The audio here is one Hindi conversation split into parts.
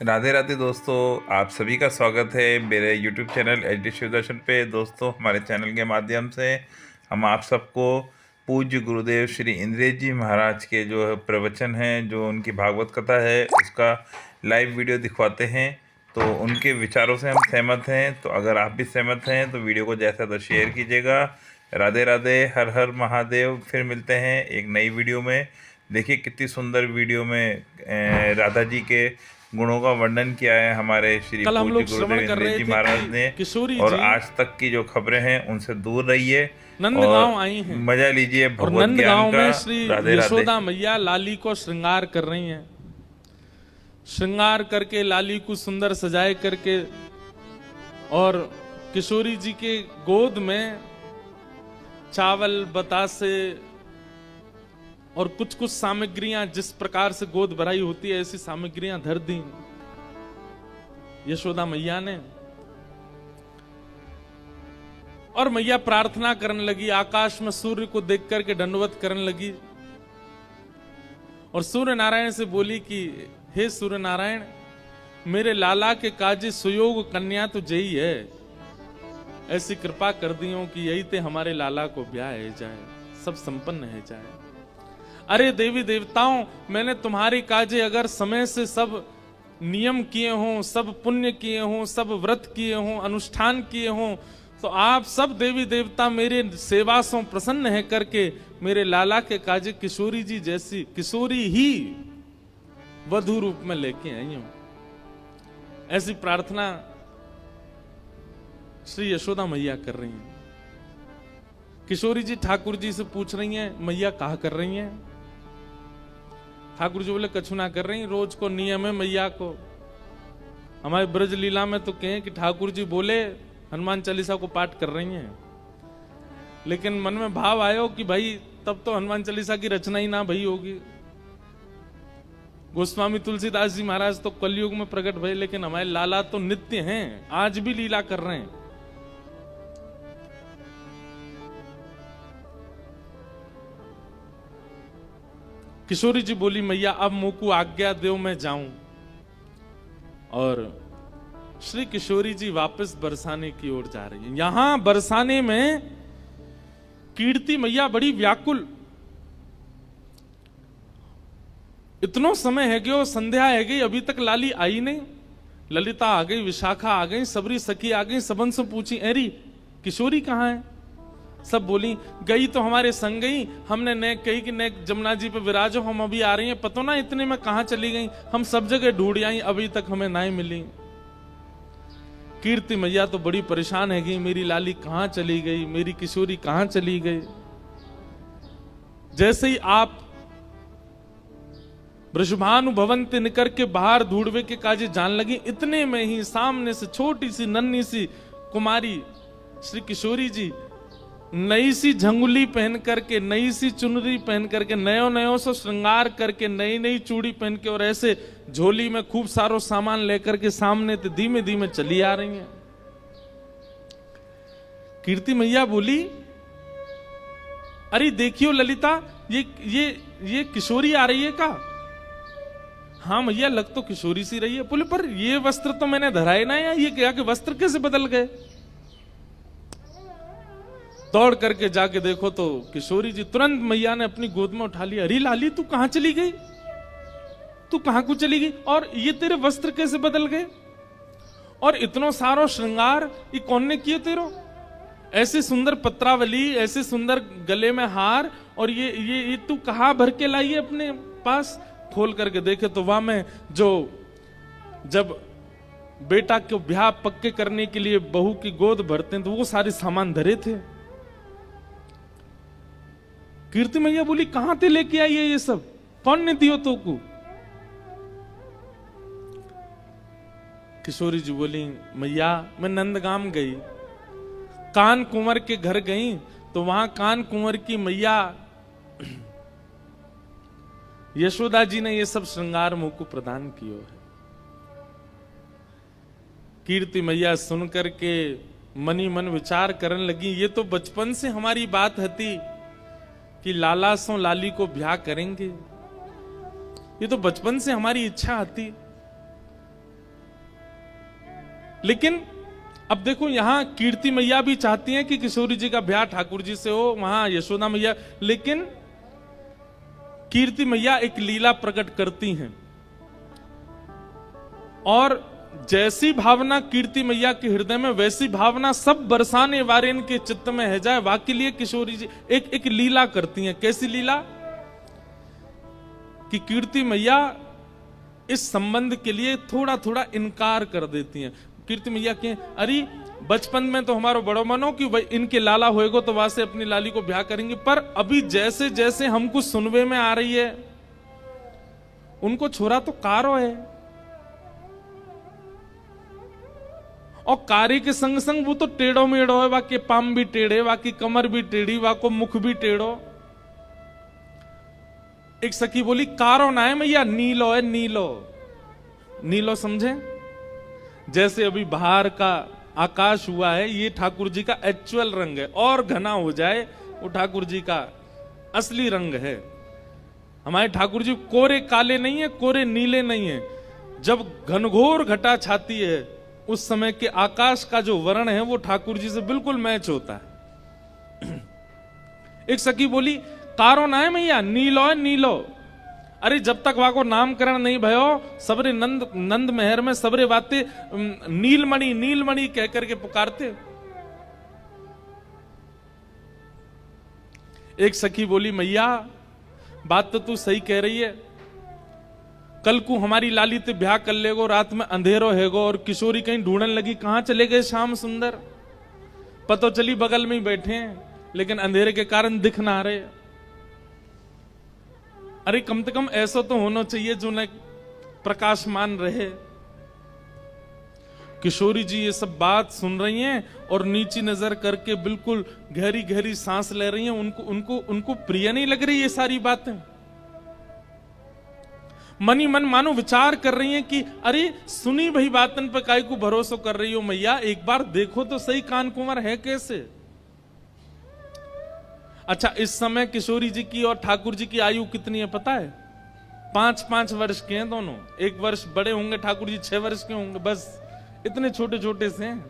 राधे राधे दोस्तों, आप सभी का स्वागत है मेरे YouTube चैनल HD शिवदर्शन पे। दोस्तों, हमारे चैनल के माध्यम से हम आप सबको पूज्य गुरुदेव श्री इंद्रेश जी महाराज के जो प्रवचन हैं, जो उनकी भागवत कथा है, उसका लाइव वीडियो दिखवाते हैं। तो उनके विचारों से हम सहमत हैं। तो अगर आप भी सहमत हैं तो वीडियो को जैसा तो शेयर कीजिएगा। राधे राधे, हर हर महादेव। फिर मिलते हैं एक नई वीडियो में। देखिए कितनी सुंदर वीडियो में राधा जी के गुणों का वर्णन किया है हमारे श्री कल हम पूज्य लोग गुरुदेव श्रवण कर इंद्रेश रहे जी थे महाराज कि ने। किशोरी और जी आज तक की जो खबरें हैं उनसे दूर रहिए नंदगांव और आई हैं मजा लीजिए और भगवत ज्ञान नंदगांव का। में श्री राधे राधे। यशोदा मैया लाली को श्रृंगार कर रही हैं। श्रृंगार करके लाली को सुंदर सजाए करके और किशोरी जी के गोद में चावल, बतासे और कुछ कुछ सामग्रियां, जिस प्रकार से गोद भराई होती है ऐसी सामग्रियां धर दी यशोदा मैया ने। और मैया प्रार्थना करने लगी, आकाश में सूर्य को देख करके दंडवत करने लगी और सूर्य नारायण से बोली कि हे सूर्य नारायण, मेरे लाला के काजी सुयोग कन्या तो जई है, ऐसी कृपा कर दियो कि यही ते हमारे लाला को ब्याह है जाए, सब संपन्न है जाए। अरे देवी देवताओं, मैंने तुम्हारी काजे अगर समय से सब नियम किए हों, सब पुण्य किए हों, सब व्रत किए हों, अनुष्ठान किए हों, तो आप सब देवी देवता मेरे सेवा से प्रसन्न है करके मेरे लाला के काजे किशोरी जी जैसी किशोरी ही वधु रूप में लेके आई हूं। ऐसी प्रार्थना श्री यशोदा मैया कर रही हैं। किशोरी जी ठाकुर जी से पूछ रही हैं, मैया कहा कर रही हैं? ठाकुर जी बोले कछु ना कर रही, रोज को नियम है मैया को। हमारे ब्रज लीला में तो कहें कि ठाकुर जी बोले हनुमान चालीसा को पाठ कर रही हैं, लेकिन मन में भाव आयो कि भाई तब तो हनुमान चालीसा की रचना ही ना भई होगी। गोस्वामी तुलसीदास जी महाराज तो कलयुग में प्रकट भये, लेकिन हमारे लाला तो नित्य हैं, आज भी लीला कर रहे हैं। किशोरी जी बोली, मैया अब मुझको आज्ञा दो मैं जाऊं। और श्री किशोरी जी वापस बरसाने की ओर जा रही है। यहां बरसाने में कीर्ति मैया बड़ी व्याकुल, इतनो समय है गयो, संध्या है गई, अभी तक लाली आई नहीं। ललिता आ गई, विशाखा आ गई, सबरी सखी आ गई, सबन से पूछी अरे किशोरी कहाँ है? सब बोली गई तो हमारे संग गई, हमने ने कही कि ने जमुना जी पे विराजो, हम अभी आ रही हैं। पतो ना इतने में कहां चली गई, हम सब जगह ढूंढ आई, अभी तक हमें ना ही मिली। कीर्ति मैया तो बड़ी परेशान है गई, मेरी लाली कहां चली गई, मेरी किशोरी कहां चली गई। जैसे ही आप वृषभानु भवंत निकर के बाहर ढूंढवे के काजे जान लगी, इतने में ही सामने से छोटी सी नन्ही सी कुमारी श्री किशोरी जी नई सी झंगुली पहन करके, नई सी चुनरी पहन करके, नयो नयो से श्रृंगार करके, नई नई चूड़ी पहन के और ऐसे झोली में खूब सारो सामान लेकर के सामने तो धीमे धीमे चली आ रही हैं। कीर्ति मैया बोली, अरे देखियो ललिता, ये किशोरी आ रही है का? हाँ मैया, लग तो किशोरी सी रही है। बोले पर ये वस्त्र तो मैंने धराए ना, या ये क्या कि वस्त्र कैसे बदल गए? दौड़ करके जाके देखो तो किशोरी जी, तुरंत मैया ने अपनी गोद में उठा लिया। अरे लाली, तू कहां चली गई? तू कहां को चली गई? और ये तेरे वस्त्र कैसे बदल गए? और इतनो सारो श्रृंगार ये कौन ने किए तेरो? ऐसी सुंदर पत्रावली, ऐसे सुंदर गले में हार, और ये तू कहां भर के लाई है अपने पास? खोल करके देखे तो वहां में जो जब बेटा को ब्याह पक्के करने के लिए बहू की गोद भरते हैं तो वो सारे सामान धरे थे। कीर्ति मैया बोली, कहां ते लेके आई है ये सब? कौन ने दियो तो को? किशोरी जी बोली, मैया मैं नंदगाम गई, कान कुंवर के घर गई, तो वहां कान कुंवर की मैया यशोदा जी ने ये सब श्रृंगार मुझ को प्रदान किया है। कीर्ति मैया सुन करके मनी मन विचार करने लगी, ये तो बचपन से हमारी बात हती कि लाला सो लाली को ब्याह करेंगे, ये तो बचपन से हमारी इच्छा आती। लेकिन अब देखो यहां कीर्ति मैया भी चाहती हैं कि किशोरी जी का ब्याह ठाकुर जी से हो, वहां यशोदा मैया, लेकिन कीर्ति मैया एक लीला प्रकट करती हैं और जैसी भावना कीर्ति मैया के हृदय में वैसी भावना सब बरसाने वाले के चित्त में है जाए, वाकई लिए किशोरी जी एक लीला करती हैं। कैसी लीला कि कीर्ति मैया इस संबंध के लिए थोड़ा थोड़ा इनकार कर देती हैं। कीर्ति मैया के अरे बचपन में तो हमारा बड़ो मनो कि भाई इनके लाला होएगो तो वहां से अपनी लाली को ब्याह करेंगे, पर अभी जैसे जैसे हमको सुनवे में आ रही है उनको छोरा तो कारो है और कार्य के संग संग वो तो टेढ़ो मेढ़ो है, वाके पाम भी टेढ़े, वाकी कमर भी टेढ़ी, वाको मुख भी टेढ़ो। एक सखी बोली कारो ना है मैया, नीलो है, नीलो। नीलो समझे? जैसे अभी बाहर का आकाश हुआ है, ये ठाकुर जी का एक्चुअल रंग है, और घना हो जाए वो ठाकुर जी का असली रंग है। हमारे ठाकुर जी कोरे काले नहीं है, कोरे नीले नहीं है। जब घनघोर घटा छाती है उस समय के आकाश का जो वर्ण है वो ठाकुर जी से बिल्कुल मैच होता है। एक सखी बोली कारो ना है मैया, नीलो है, नीलो। अरे जब तक वहां को नामकरण नहीं भयो सबरे नंद महर में सबरे बातें नीलमणि नीलमणि कह करके पुकारते। एक सखी बोली मैया बात तो तू सही कह रही है, कल को हमारी लाली ते ब्याह कर लेगो, रात में अंधेरो हैगो और किशोरी कहीं ढूंढने लगी कहां चले गए श्याम सुंदर, पतो चली बगल में ही बैठे हैं लेकिन अंधेरे के कारण दिख ना रहे। अरे कम से कम ऐसा तो होना चाहिए जो न प्रकाशमान रहे। किशोरी जी ये सब बात सुन रही हैं और नीची नजर करके बिल्कुल गहरी गहरी सांस ले रही हैं। उनको प्रिय नहीं लग रही ये सारी बातें। मनी मन मानो विचार कर रही हैं कि अरे सुनी भाई बातन पे काई को भरोसा कर रही हो मैया, एक बार देखो तो सही कान कुंवर है कैसे। अच्छा इस समय किशोरी जी की और ठाकुर जी की आयु कितनी है पता है? 5-5 वर्ष के हैं दोनों। 1 वर्ष बड़े होंगे ठाकुर जी, 6 वर्ष के होंगे, बस इतने छोटे छोटे से हैं।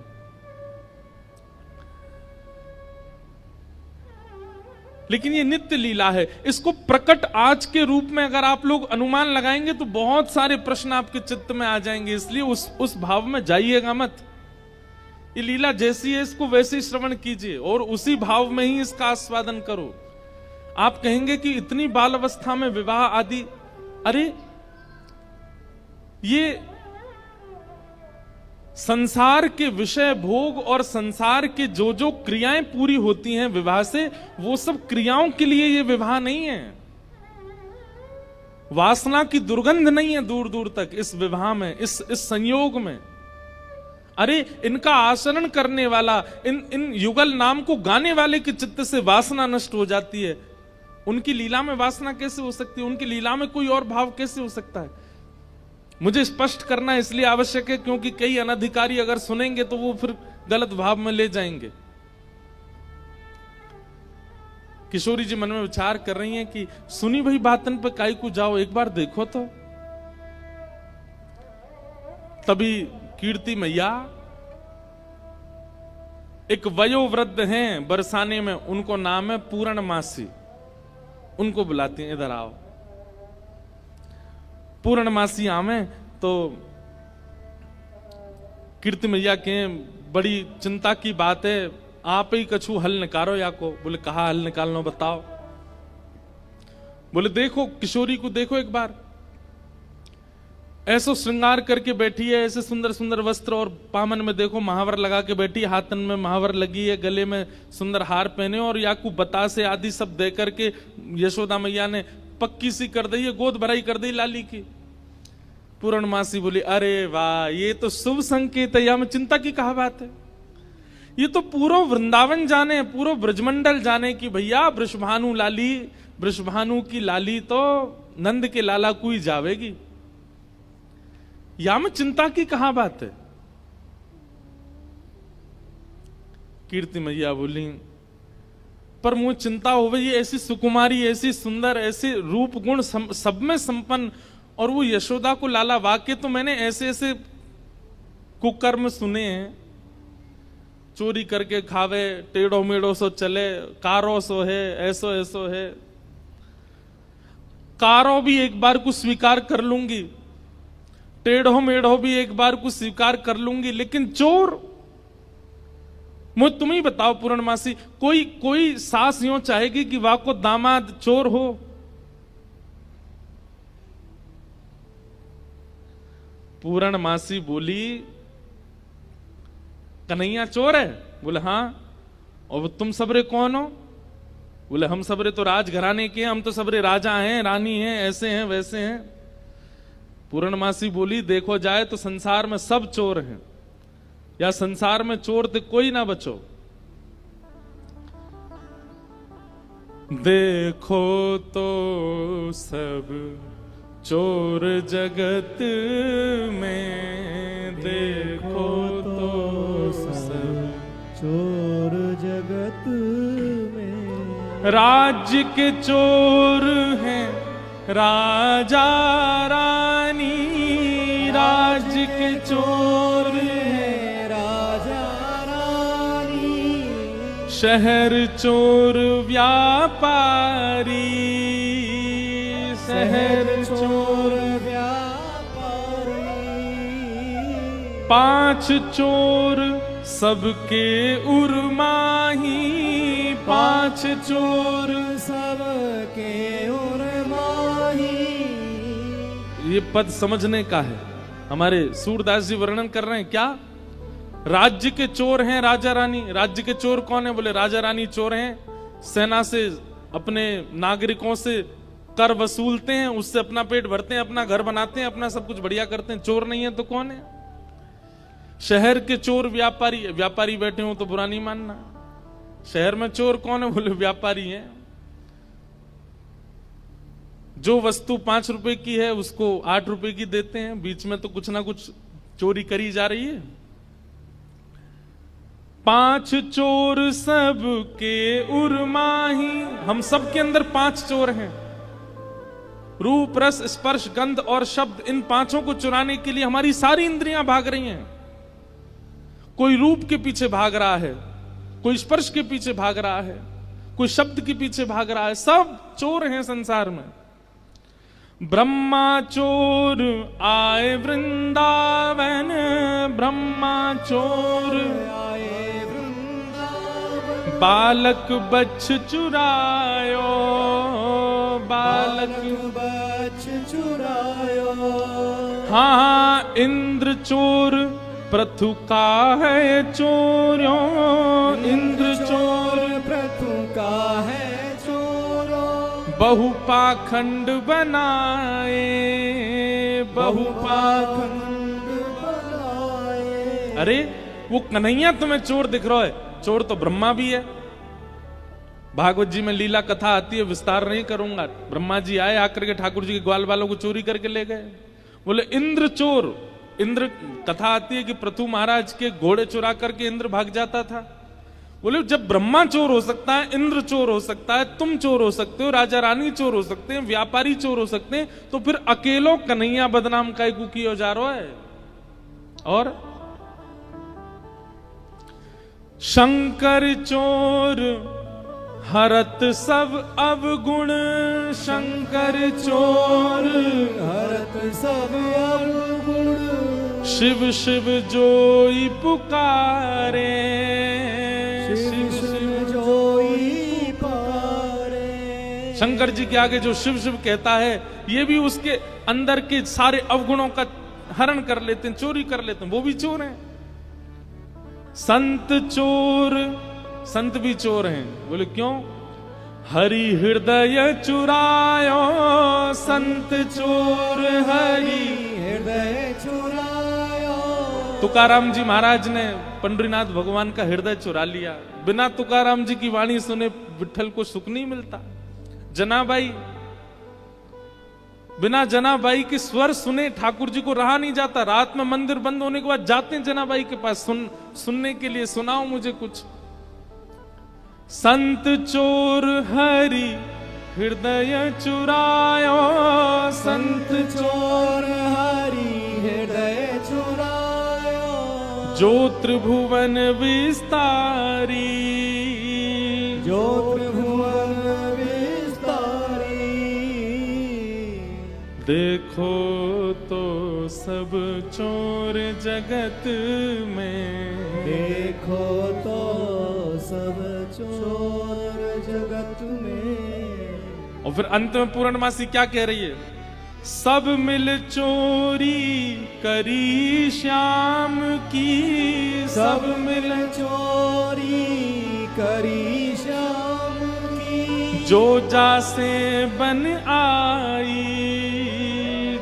लेकिन ये नित्य लीला है। इसको प्रकट आज के रूप में अगर आप लोग अनुमान लगाएंगे तो बहुत सारे प्रश्न आपके चित्त में आ जाएंगे, इसलिए उस भाव में जाइएगा मत। ये लीला जैसी है इसको वैसे ही श्रवण कीजिए और उसी भाव में ही इसका आस्वादन करो। आप कहेंगे कि इतनी बाल अवस्था में विवाह आदि, अरे ये संसार के विषय भोग और संसार के जो जो क्रियाएं पूरी होती हैं विवाह से, वो सब क्रियाओं के लिए ये विवाह नहीं है। वासना की दुर्गंध नहीं है दूर दूर तक इस विवाह में, इस संयोग में। अरे इनका आचरण करने वाला, इन युगल नाम को गाने वाले के चित्त से वासना नष्ट हो जाती है। उनकी लीला में वासना कैसे हो सकती है? उनकी लीला में कोई और भाव कैसे हो सकता है? मुझे स्पष्ट करना इसलिए आवश्यक है क्योंकि कई अनधिकारी अगर सुनेंगे तो वो फिर गलत भाव में ले जाएंगे। किशोरी जी मन में विचार कर रही हैं कि सुनी भाई बातन पे काई को जाओ, एक बार देखो तो। तभी कीर्ति मैया एक वयोवृद्ध हैं बरसाने में, उनको नाम है पूर्णमासी, उनको बुलाती हैं, इधर आओ। पूर्णमासी आमे तो कीर्ति मैया के बड़ी चिंता की बात है, आप ही कछु हल निकालो या को। बोले कहा हल निकालना बताओ। बोले देखो किशोरी को देखो एक बार, ऐसो श्रृंगार करके बैठी है, ऐसे सुंदर सुंदर वस्त्र और पामन में देखो महावर लगा के बैठी, हाथन में महावर लगी है, गले में सुंदर हार पहने और याकू बतासे आदि सब दे करके यशोदा मैया ने पक्की सी कर दी है, गोद भराई कर दी लाली की। पूर्णमासी बोली अरे वाह ये तो शुभ संकेत है, यहां में चिंता की कहा बात है। ये तो पूरा वृंदावन जाने, पूरा ब्रजमंडल जाने की भैया वृषभानु लाली, वृषभानु की लाली तो नंद के लाला को ही जावेगी, यहां में चिंता की कहा बात है। कीर्ति मैया बोली पर मुझे चिंता हो गई, ऐसी सुकुमारी, ऐसी सुंदर, ऐसे रूप गुण सब में संपन्न, और वो यशोदा को लाला, वाक्य तो मैंने ऐसे ऐसे कुकर्म सुने हैं, चोरी करके खावे, टेढ़ो मेढ़ो सो चले, कारो सो है, ऐसो ऐसो है। कारो भी एक बार को स्वीकार कर लूंगी, टेढ़ो मेढ़ो भी एक बार को स्वीकार कर लूंगी, लेकिन चोर, मुझे तुम ही बताओ पूर्णमासी, कोई सास यूं चाहेगी कि वाह को दामाद चोर हो? पूर्णमासी बोली, कन्हैया चोर है? बोले हाँ। और तुम सबरे कौन हो? बोले हम सबरे तो राजघराने के हैं, हम तो सबरे राजा हैं, रानी हैं, ऐसे हैं वैसे हैं। पूर्णमासी बोली, देखो जाए तो संसार में सब चोर हैं, या संसार में चोर तो कोई ना बचो। देखो तो सब चोर जगत में, देखो तो सब चोर जगत में। राज्य के चोर हैं राजा रानी, राज्य के चोर हैं राजा रानी, शहर चोर व्यापारी, शहर चोर व्यापारी। 5 चोर सबके उर्माही, 5 चोर सबके उर्माही। ये पद समझने का है। हमारे सूरदास जी वर्णन कर रहे हैं क्या? राज्य के चोर हैं राजा रानी। राज्य के चोर कौन है? बोले राजा रानी चोर हैं, सेना से अपने नागरिकों से कर वसूलते हैं, उससे अपना पेट भरते हैं, अपना घर बनाते हैं, अपना सब कुछ बढ़िया करते हैं। चोर नहीं है तो कौन है? शहर के चोर व्यापारी। व्यापारी बैठे हो तो बुरा नहीं मानना। शहर में चोर कौन है? बोले व्यापारी हैं। जो वस्तु 5 रुपए की है उसको 8 रुपए की देते हैं, बीच में तो कुछ ना कुछ चोरी करी जा रही है। 5 चोर सबके उर्माही। हम सब के अंदर 5 चोर हैं। रूप, रस, स्पर्श, गंध और शब्द, इन 5 को चुराने के लिए हमारी सारी इंद्रियां भाग रही हैं। कोई रूप के पीछे भाग रहा है, कोई स्पर्श के पीछे भाग रहा है, कोई शब्द के पीछे भाग रहा है। सब चोर हैं संसार में। ब्रह्मा चोर आए वृंदावन, ब्रह्मा चोर आए वृंदावन। बालक बच्छ चुरायो, बालक बच्छ चुरायो। हाँ, इंद्र चोर प्रथु का है चोरों, इंद्र चोर प्रथु का है चोरों। बहुपाखंड बनाए, बहुपाखंड बनाए। अरे वो कन्हैया तुम्हें चोर दिख रहा है, चोर तो ब्रह्मा भी है। भागवत जी में लीला कथा आती है, विस्तार नहीं करूंगा। ब्रह्मा जी आए, आकर के ठाकुर जी के ग्वाल बालों को चोरी करके ले गए। बोले इंद्र चोर। इंद्र, कथा आती है कि पृथु महाराज के घोड़े चुरा करके इंद्र भाग जाता था। बोले जब ब्रह्मा चोर हो सकता है, इंद्र चोर हो सकता है, तुम चोर हो सकते हो, राजा रानी चोर हो सकते हैं, व्यापारी चोर हो सकते हैं, तो फिर अकेलो कन्हैया बदनाम काय को किया जा रहा है। और शंकर चोर हरत सब अवगुण, शंकर चोर हरत सब अवगुण। शिव शिव जोई पुकारे, शिव शिव जोई पारे। शंकर जी के आगे जो शिव शिव कहता है, ये भी उसके अंदर के सारे अवगुणों का हरण कर लेते हैं, चोरी कर लेते हैं, वो भी चोर हैं। संत चोर, संत भी चोर हैं। बोले क्यों? हरि हृदय चुरायो, संत चोर हरि हृदय चुरायो। तुकाराम जी महाराज ने पंडरीनाथ भगवान का हृदय चुरा लिया। बिना तुकाराम जी की वाणी सुने विठल को सुख नहीं मिलता। जनाबाई, बिना जनाबाई के स्वर सुने ठाकुर जी को रहा नहीं जाता। रात में मंदिर बंद होने के बाद जाते हैं जनाबाई के पास सुनने के लिए, सुनाओ मुझे कुछ। संत चोर हरि हृदय चुरायो, संत चोर हरि हृदय चुरायो। जो त्रिभुवन विस्तारी, जो त्रिभुवन विस्तारी, देखो तो सब चोर जगत में, देखो तो सब चोर जगत में। और फिर अंत में पूर्णमासी क्या कह रही है? सब मिल चोरी करी श्याम की, सब मिल चोरी करी श्याम की, जो जासे बन आई,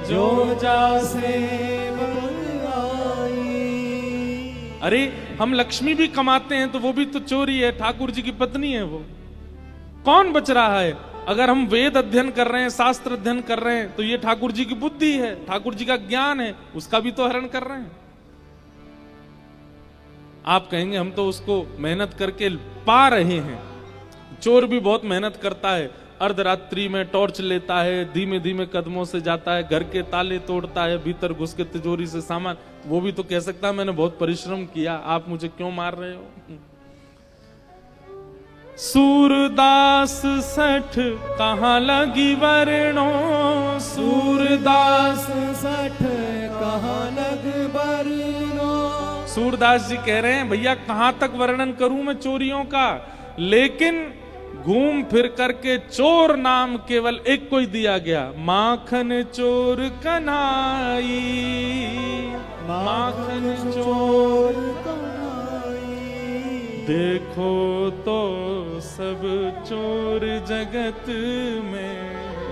जो जासे बन आई। अरे हम लक्ष्मी भी कमाते हैं तो वो भी तो चोरी है, ठाकुर जी की पत्नी है वो। कौन बच रहा है? अगर हम वेद अध्ययन कर रहे हैं, शास्त्र अध्ययन कर रहे हैं, तो ये ठाकुर जी की बुद्धि है, ठाकुर जी का ज्ञान है, उसका भी तो हरण कर रहे हैं। आप कहेंगे हम तो उसको मेहनत करके पा रहे हैं। चोर भी बहुत मेहनत करता है, अर्धरात्रि में टॉर्च लेता है, धीमे धीमे कदमों से जाता है, घर के ताले तोड़ता है, भीतर घुस के तिजोरी से सामान, वो भी तो कह सकता है मैंने बहुत परिश्रम किया, आप मुझे क्यों मार रहे हो? सूरदास सठ कहाँ लगी वरणों, सूरदास सठ कहाँ लग वरणों। सूरदास जी कह रहे हैं भैया कहां तक वर्णन करूं मैं चोरियों का, लेकिन घूम फिर करके चोर नाम केवल एक को ही दिया गया, माखन चोर कन्हाई, माखन चोर कन्हाई। देखो तो सब चोर जगत में,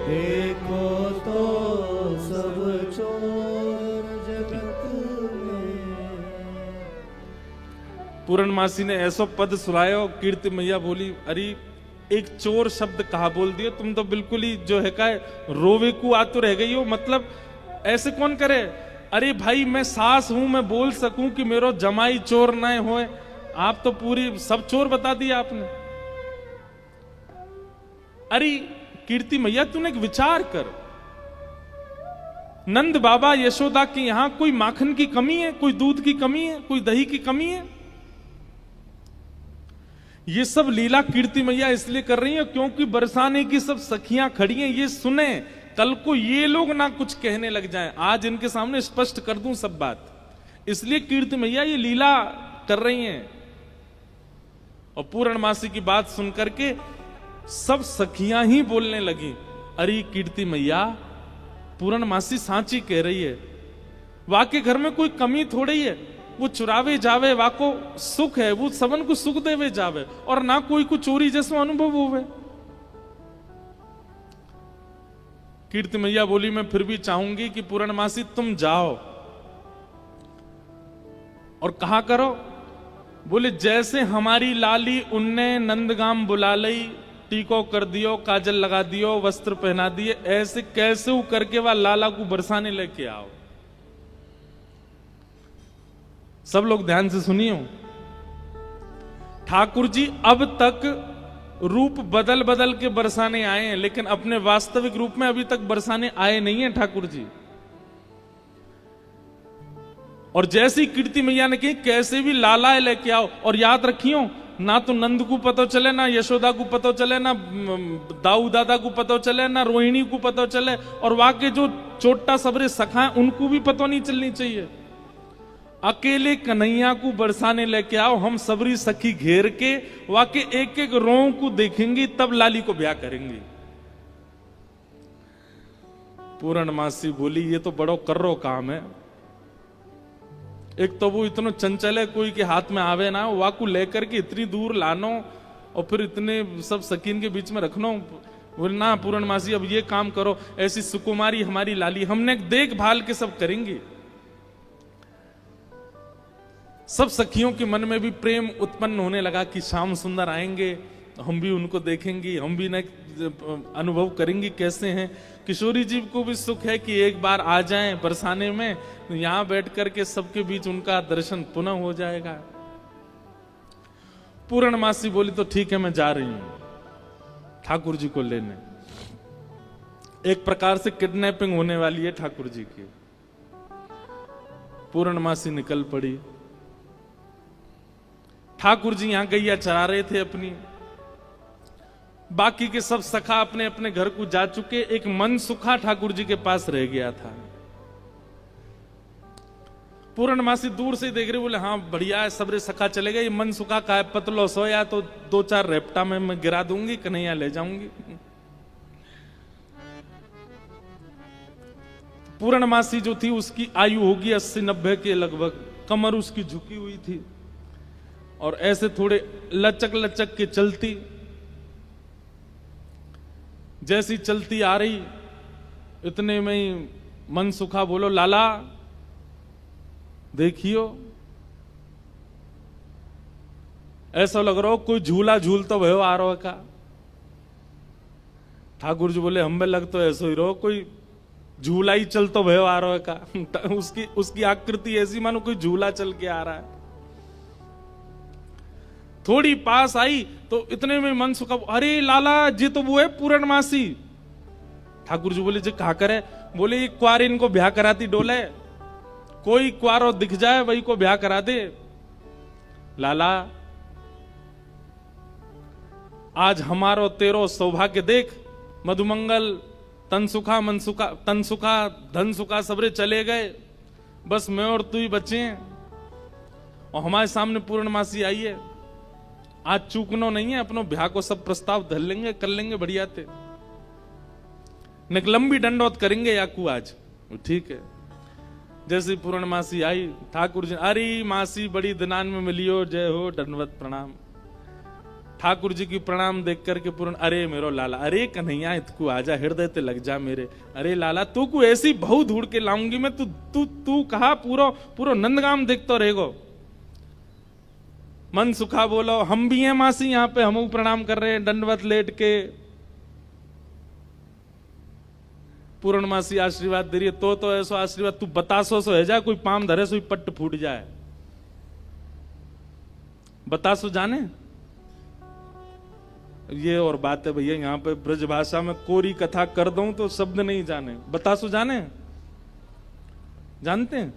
देखो तो सब चोर जगत में। पूर्णमासी ने ऐसा पद सुनायो, कीर्ति मैया बोली अरे एक चोर शब्द कहा बोल दियो, तुम तो बिल्कुल ही जो है का रोवे को आतुर रह गई हो। मतलब ऐसे कौन करे? अरे भाई मैं सास हूं, मैं बोल सकूं कि मेरो जमाई चोर न होए, आप तो पूरी सब चोर बता दिया आपने। अरे कीर्ति मैया तूने एक विचार कर, नंद बाबा यशोदा के यहां कोई माखन की कमी है, कोई दूध की कमी है, कोई दही की कमी है? ये सब लीला कीर्ति मैया इसलिए कर रही है क्योंकि बरसाने की सब सखियां खड़ी हैं, ये सुने, कल को ये लोग ना कुछ कहने लग जाएं। आज इनके सामने स्पष्ट कर दूं सब बात, इसलिए कीर्ति मैया ये लीला कर रही हैं। और पूर्णमासी की बात सुनकर के सब सखियां ही बोलने लगी, अरे कीर्ति मैया पूर्णमासी सांची कह रही है, वाके घर में कोई कमी थोड़ी है, वो चुरावे जावे वाको सुख है, वो सबन को सुख देवे जावे, और ना कोई को चोरी जैसा अनुभव होवे। कीर्ति मैया बोली मैं फिर भी चाहूंगी कि पूर्णमासी तुम जाओ और कहा करो, बोले जैसे हमारी लाली उनने नंदगाम बुला लई, टीको कर दियो, काजल लगा दियो, वस्त्र पहना दिए, ऐसे कैसे करके वह लाला को बरसाने लेके आओ। सब लोग ध्यान से सुनियो, ठाकुर जी अब तक रूप बदल बदल के बरसाने आए हैं, लेकिन अपने वास्तविक रूप में अभी तक बरसाने आए नहीं हैं ठाकुर जी। और जैसी कीर्ति मैया ने कही कैसे भी लाला लेके आओ, और याद रखियो ना तो नंद को पता चले, ना यशोदा को पता चले, ना दाऊ दादा को पता चले, ना रोहिणी को पता चले, और वहां के जो छोटा सबरे सखा हैं उनको भी पता नहीं चलनी चाहिए। अकेले कन्हैया को बरसाने लेके आओ, हम सबरी सखी घेर के वाके एक एक रों को देखेंगे, तब लाली को ब्याह करेंगे। पूर्णमासी बोली ये तो बड़ो कर्रो काम है, एक तो वो इतना चंचल है, कोई के हाथ में आवे ना, वाकू लेकर के इतनी दूर लानो और फिर इतने सब सकीन के बीच में रखनो। बोले ना पूर्णमासी अब ये काम करो, ऐसी सुकुमारी हमारी लाली, हमने देखभाल के सब करेंगे। सब सखियों के मन में भी प्रेम उत्पन्न होने लगा कि श्याम सुंदर आएंगे, हम भी उनको देखेंगे, हम भी न अनुभव करेंगे कैसे हैं। किशोरी जी को भी सुख है कि एक बार आ जाएं बरसाने में, यहां बैठ करके सबके बीच उनका दर्शन पुनः हो जाएगा। पूर्णमासी बोली तो ठीक है मैं जा रही हूं ठाकुर जी को लेने। एक प्रकार से किडनैपिंग होने वाली है ठाकुर जी की। पूर्णमासी निकल पड़ी। ठाकुर जी यहां गैया चरा रहे थे अपनी, बाकी के सब सखा अपने अपने घर को जा चुके, एक मनसुखा ठाकुर जी के पास रह गया था। पूर्णमासी दूर से देख रहे, बोले हाँ बढ़िया है, सबरे सखा चले गए, ये मनसुखा का है, पतलो सोया तो 2-4 रेपटा में मैं गिरा दूंगी, कन्हैया ले जाऊंगी। पूर्णमासी जो थी उसकी आयु होगी 80-90 के लगभग, कमर उसकी झुकी हुई थी और ऐसे थोड़े लचक लचक के चलती, जैसी चलती आ रही इतने में ही मनसुखा बोलो लाला देखियो, ऐसा लग रहा हो कोई झूला झूल तो भयो आ रहा का। ठाकुर जी बोले हमें लग तो ऐसा ही रहो कोई झूला ही चल तो भयो आ रहा का। उसकी आकृति ऐसी मानो कोई झूला चल के आ रहा है। थोड़ी पास आई तो इतने में मनसुखा, अरे लाला जी तो वो है पूर्णमासी। ठाकुर जी बोले जी कहा करे, बोले ये क्वार इनको ब्याह कराती डोले, कोई क्वारो दिख जाए वही को ब्याह करा दे। लाला आज हमारो तेरो सौभाग्य देख, मधुमंगल तनसुखा मनसुखा तनसुखा धनसुखा सबरे चले गए, बस मैं और तू ही बचे हैं और हमारे सामने पूर्णमासी आई है। आज चूकनो नहीं है, अपनो ब्याह को सब प्रस्ताव धर लेंगे, कर लेंगे बढ़िया थे, लंबी दंडौत करेंगे याकू आज। ठीक है। जैसे पूर्णमासी आई, ठाकुर जी अरे मासी बड़ी दिनान में मिलियो, जय हो दंडवत प्रणाम। ठाकुर जी की प्रणाम देख करके पूर्ण, अरे मेरो लाला, अरे कन्हैया इतकू आजा, हृदय ते लग जा मेरे, अरे लाला तू को ऐसी बहु ढूंढ के लाऊंगी मैं, तू कहा पूरो नंदगाम देखतो रहेगो। मन सुखा बोलो हम भी हैं मासी, यहां पे हम प्रणाम कर रहे हैं दंडवत लेट के। पूर्णमासी आशीर्वाद दे रही है, तो ऐसो आशीर्वाद तू बतासो सो है जा, कोई पाम धरे सो पट्ट फूट जाए। बतासो जाने ये और बात है भैया, यहां पे ब्रज भाषा में कोरी कथा कर दूं तो शब्द नहीं जाने। बतासो जाने, जानते हैं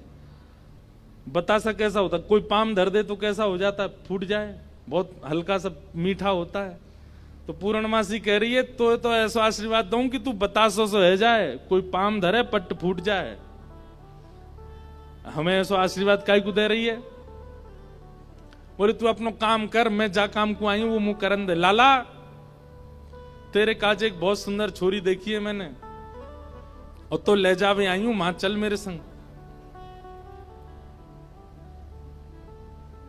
बतासा कैसा होता, कोई पाम धर दे तो कैसा हो जाता, फूट जाए, बहुत हल्का सा मीठा होता है। तो पूर्णमासी कह रही है तो ऐसा आशीर्वाद दूं कि तू बतासो सो है जाए, कोई पाम धरे पट्ट फूट जाए। हमें ऐसा आशीर्वाद काहे को दे रही है? बोले तू अपनो काम कर, मैं जा काम को आई हूं वो मुंह करन दे। लाला तेरे काज एक बहुत सुंदर छोरी देखी है मैंने, और तो ले जावे आई हूं, मां चल मेरे संग।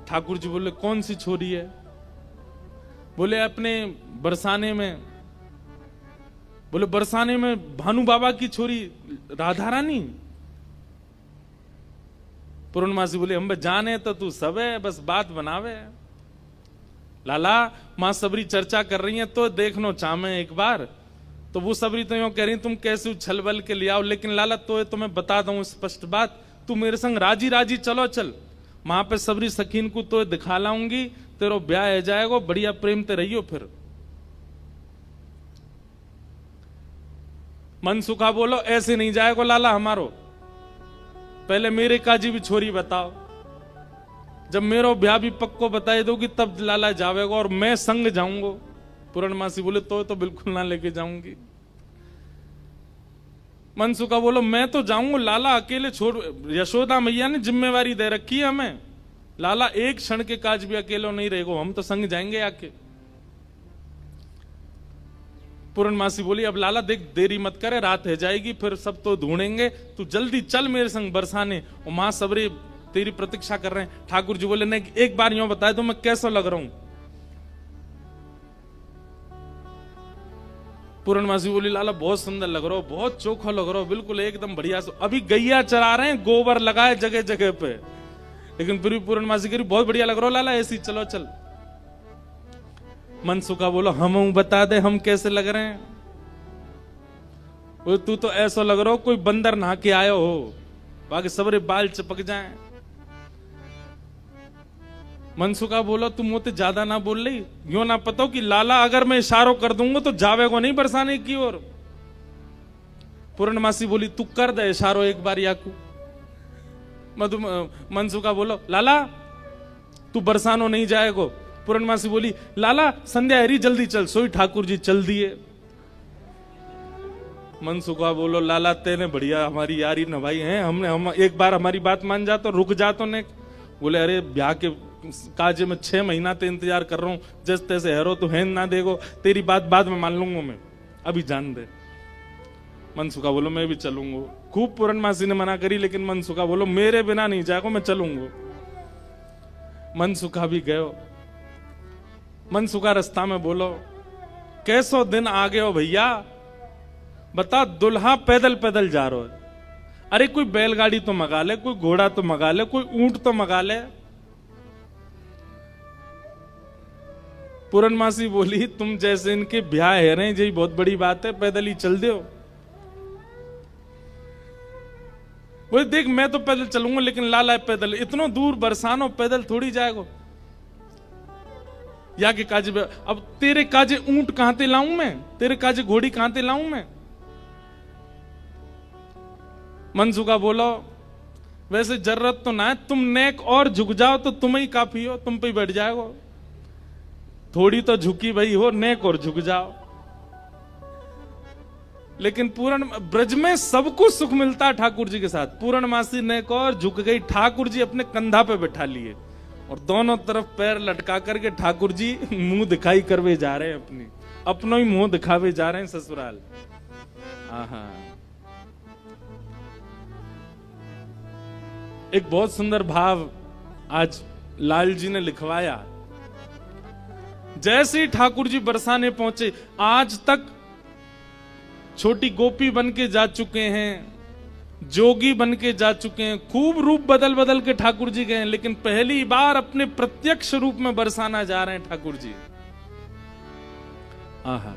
ठाकुर जी बोले कौन सी छोरी है? बोले अपने बरसाने में। बोले बरसाने में भानु बाबा की छोरी राधा रानी? पूर्णमासी बोले हम जाने तो तू सब है, बस बात बनावे। लाला मां सबरी चर्चा कर रही है तो देखनो चामे एक बार, तो वो सबरी तो यूं कह रही तुम कैसे उछल बल के ले आओ, लेकिन लाला तो मैं बता दूं स्पष्ट बात, तू मेरे संग राजी राजी चलो चल, वहां पे सबरी सखीन को तो दिखा लाऊंगी, तेरो ब्याह है जाएगा, बढ़िया प्रेम ते रहियो। फिर मनसुखा बोलो ऐसे नहीं जाएगा लाला हमारो, पहले मेरे काजी भी छोरी बताओ, जब मेरो ब्याह भी पक्को बताए दोगी तब लाला जावेगा और मैं संग जाऊंगा। पूर्णमासी बोले तो बिल्कुल ना लेके जाऊंगी। मनसुखा बोलो मैं तो जाऊंगा लाला, अकेले छोड़, यशोदा मैया ने जिम्मेवारी दे रखी है हमें, लाला एक क्षण के काज भी अकेलो नहीं रहेगा, हम तो संग जाएंगे आके। पूर्णमासी बोली अब लाला देख देरी मत करे, रात है जाएगी, फिर सब तो ढूंढेंगे, तू जल्दी चल मेरे संग बरसाने, और मां सबरे तेरी प्रतीक्षा कर रहे हैं। ठाकुर जी बोले नहीं एक बार यूं बताए तो मैं कैसा लग रहा हूं? पूर्णमासी बोली लाला बहुत सुंदर लग रहा हो, बहुत चोखा लग रहा हो, बिल्कुल एकदम बढ़िया। अभी गैया चरा रहे हैं, गोबर लगाए जगह जगह पे, लेकिन फिर भी पूर्णमासी कह रही बहुत बढ़िया लग रहा हो लाला, ऐसी चलो चल। मनसुखा बोलो हम बता दे हम कैसे लग रहे हैं? तू तो ऐसा लग रहा हो कोई बंदर नहा के आयो हो, बाकी सबरे बाल चिपक जाएं। मनसुखा बोलो तुम मुझे ज्यादा ना बोल रही, यूं ना पता कि लाला अगर मैं इशारों कर दूंगा तो जावेगो नहीं बरसाने की ओर। पूर्णमासी बोली तू कर दे इशारों एक बार याकू। मनसुखा बोलो लाला तू बरसानो नहीं जाएगो। पूर्णमासी बोली लाला संध्या हरी जल्दी चल। सोई ठाकुर जी चल दिए। मनसुखा बोलो लाला तेने बढ़िया हमारी यारी नभाई है, हम एक बार हमारी बात मान जा तो रुक जा तो ने। बोले अरे ब्याह के काजे में 6 महीना ते इंतजार कर रहा हूं, जैसे तैसे हैरो तो है ना देगो, तेरी बात बाद में मान लूंगा मैं, अभी जान दे। मनसुखा बोलो मैं भी चलूंगा। खूब पूर्णमासी ने मना करी लेकिन मनसुखा बोलो मेरे बिना नहीं जाएगा, मैं चलूंगा। मनसुखा भी गयो। मनसुखा रास्ता में बोलो कैसो दिन आ गए हो भैया, बता दुल्हा पैदल पैदल जा रहा है, अरे कोई बैलगाड़ी तो मंगा ले, कोई घोड़ा तो मंगा ले, कोई ऊंट तो मंगा ले। पूर्णमासी बोली तुम जैसे इनके ब्याह है रहे यही बहुत बड़ी बात है, पैदल ही चल दो। बोले देख मैं तो पैदल चलूंगा लेकिन लाला पैदल, इतना दूर बरसानो पैदल थोड़ी जाएगा। या के काजे अब तेरे काजे ऊंट कहां ते लाऊं मैं, तेरे काजे घोड़ी कहां ते लाऊं मैं। मनसुखा बोलो वैसे जरूरत तो ना है, तुम नेक और झुक जाओ तो तुम ही काफी हो, तुम पे ही बैठ जाओ। थोड़ी तो झुकी भाई हो, नेक और झुक जाओ। लेकिन पूर्ण ब्रज में सबको सुख मिलता है ठाकुर जी के साथ। पूर्णमासी नेक और झुक गई, ठाकुर जी अपने कंधा पे बैठा लिए और दोनों तरफ पैर लटका करके ठाकुर जी मुंह दिखाई करवे जा रहे हैं, अपनों ही मुंह दिखावे जा रहे हैं ससुराल। आहा एक बहुत सुंदर भाव आज लाल जी ने लिखवाया। जैसे ही ठाकुर जी बरसाने पहुंचे, आज तक छोटी गोपी बन के जा चुके हैं, जोगी बन के जा चुके हैं, खूब रूप बदल बदल के ठाकुर जी गए, लेकिन पहली बार अपने प्रत्यक्ष रूप में बरसाना जा रहे हैं ठाकुर जी। आहा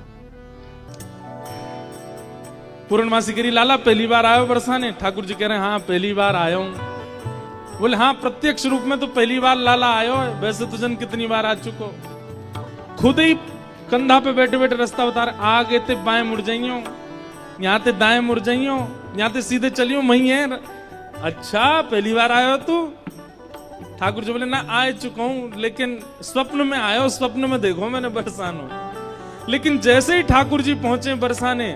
पूर्णमासी करी लाला पहली बार आयो बरसाने। ठाकुर जी कह रहे हैं हाँ पहली बार आया हूं। बोले हाँ प्रत्यक्ष रूप में तो पहली बार लाला आयो है, वैसे तो जन कितनी बार आ चुको। खुद ही कंधा पे बैठे बैठे रास्ता बता रहे, आगे ते बाएं मुड़ जाइयो, यहाँ ते दाएं मुड़ जाइयो, यहाँ ते सीधे चलियो वही है। अच्छा पहली बार आयो तू। ठाकुर जी बोले ना आ चुका हूं, लेकिन स्वप्न में आयो, स्वप्न में देखो मैंने बरसानो। लेकिन जैसे ही ठाकुर जी पहुंचे बरसाने,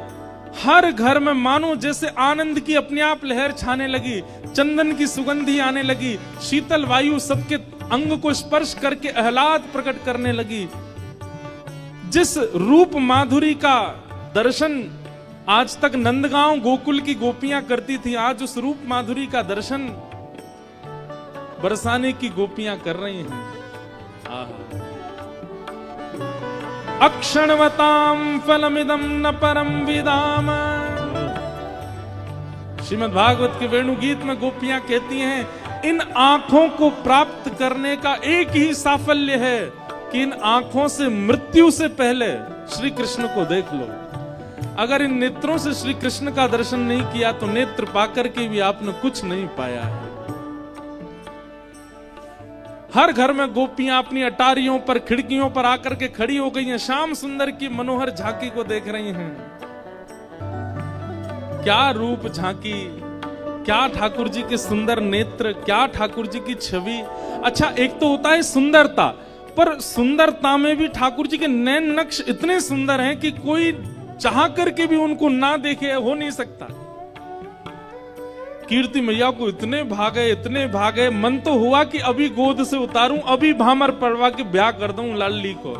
हर घर में मानो जैसे आनंद की अपने आप लहर छाने लगी, चंदन की सुगंधी आने लगी, शीतल वायु सबके अंग को स्पर्श करके आह्लाद प्रकट करने लगी। जिस रूप माधुरी का दर्शन आज तक नंदगांव गोकुल की गोपियां करती थी, आज उस रूप माधुरी का दर्शन बरसाने की गोपियां कर रही हैं। अक्षणवताम फलमिदं न परम विदाम। श्रीमद् भागवत के वेणु गीत में गोपियां कहती हैं इन आंखों को प्राप्त करने का एक ही साफल्य है कि इन आंखों से मृत्यु से पहले श्री कृष्ण को देख लो। अगर इन नेत्रों से श्री कृष्ण का दर्शन नहीं किया तो नेत्र पाकर के भी आपने कुछ नहीं पाया है। हर घर में गोपियां अपनी अटारियों पर, खिड़कियों पर आकर के खड़ी हो गई हैं, श्याम सुंदर की मनोहर झांकी को देख रही हैं। क्या रूप झांकी, क्या ठाकुर जी के सुंदर नेत्र, क्या ठाकुर जी की छवि। अच्छा एक तो होता है सुंदरता, पर सुंदरता में भी ठाकुर जी के नैन नक्श इतने सुंदर हैं कि कोई चाह करके भी उनको ना देखे हो नहीं सकता। कीर्ति मैया को इतने भागे, मन तो हुआ कि अभी गोद से उतारूं, अभी भामर पड़वा के ब्याह कर दूं लाली को।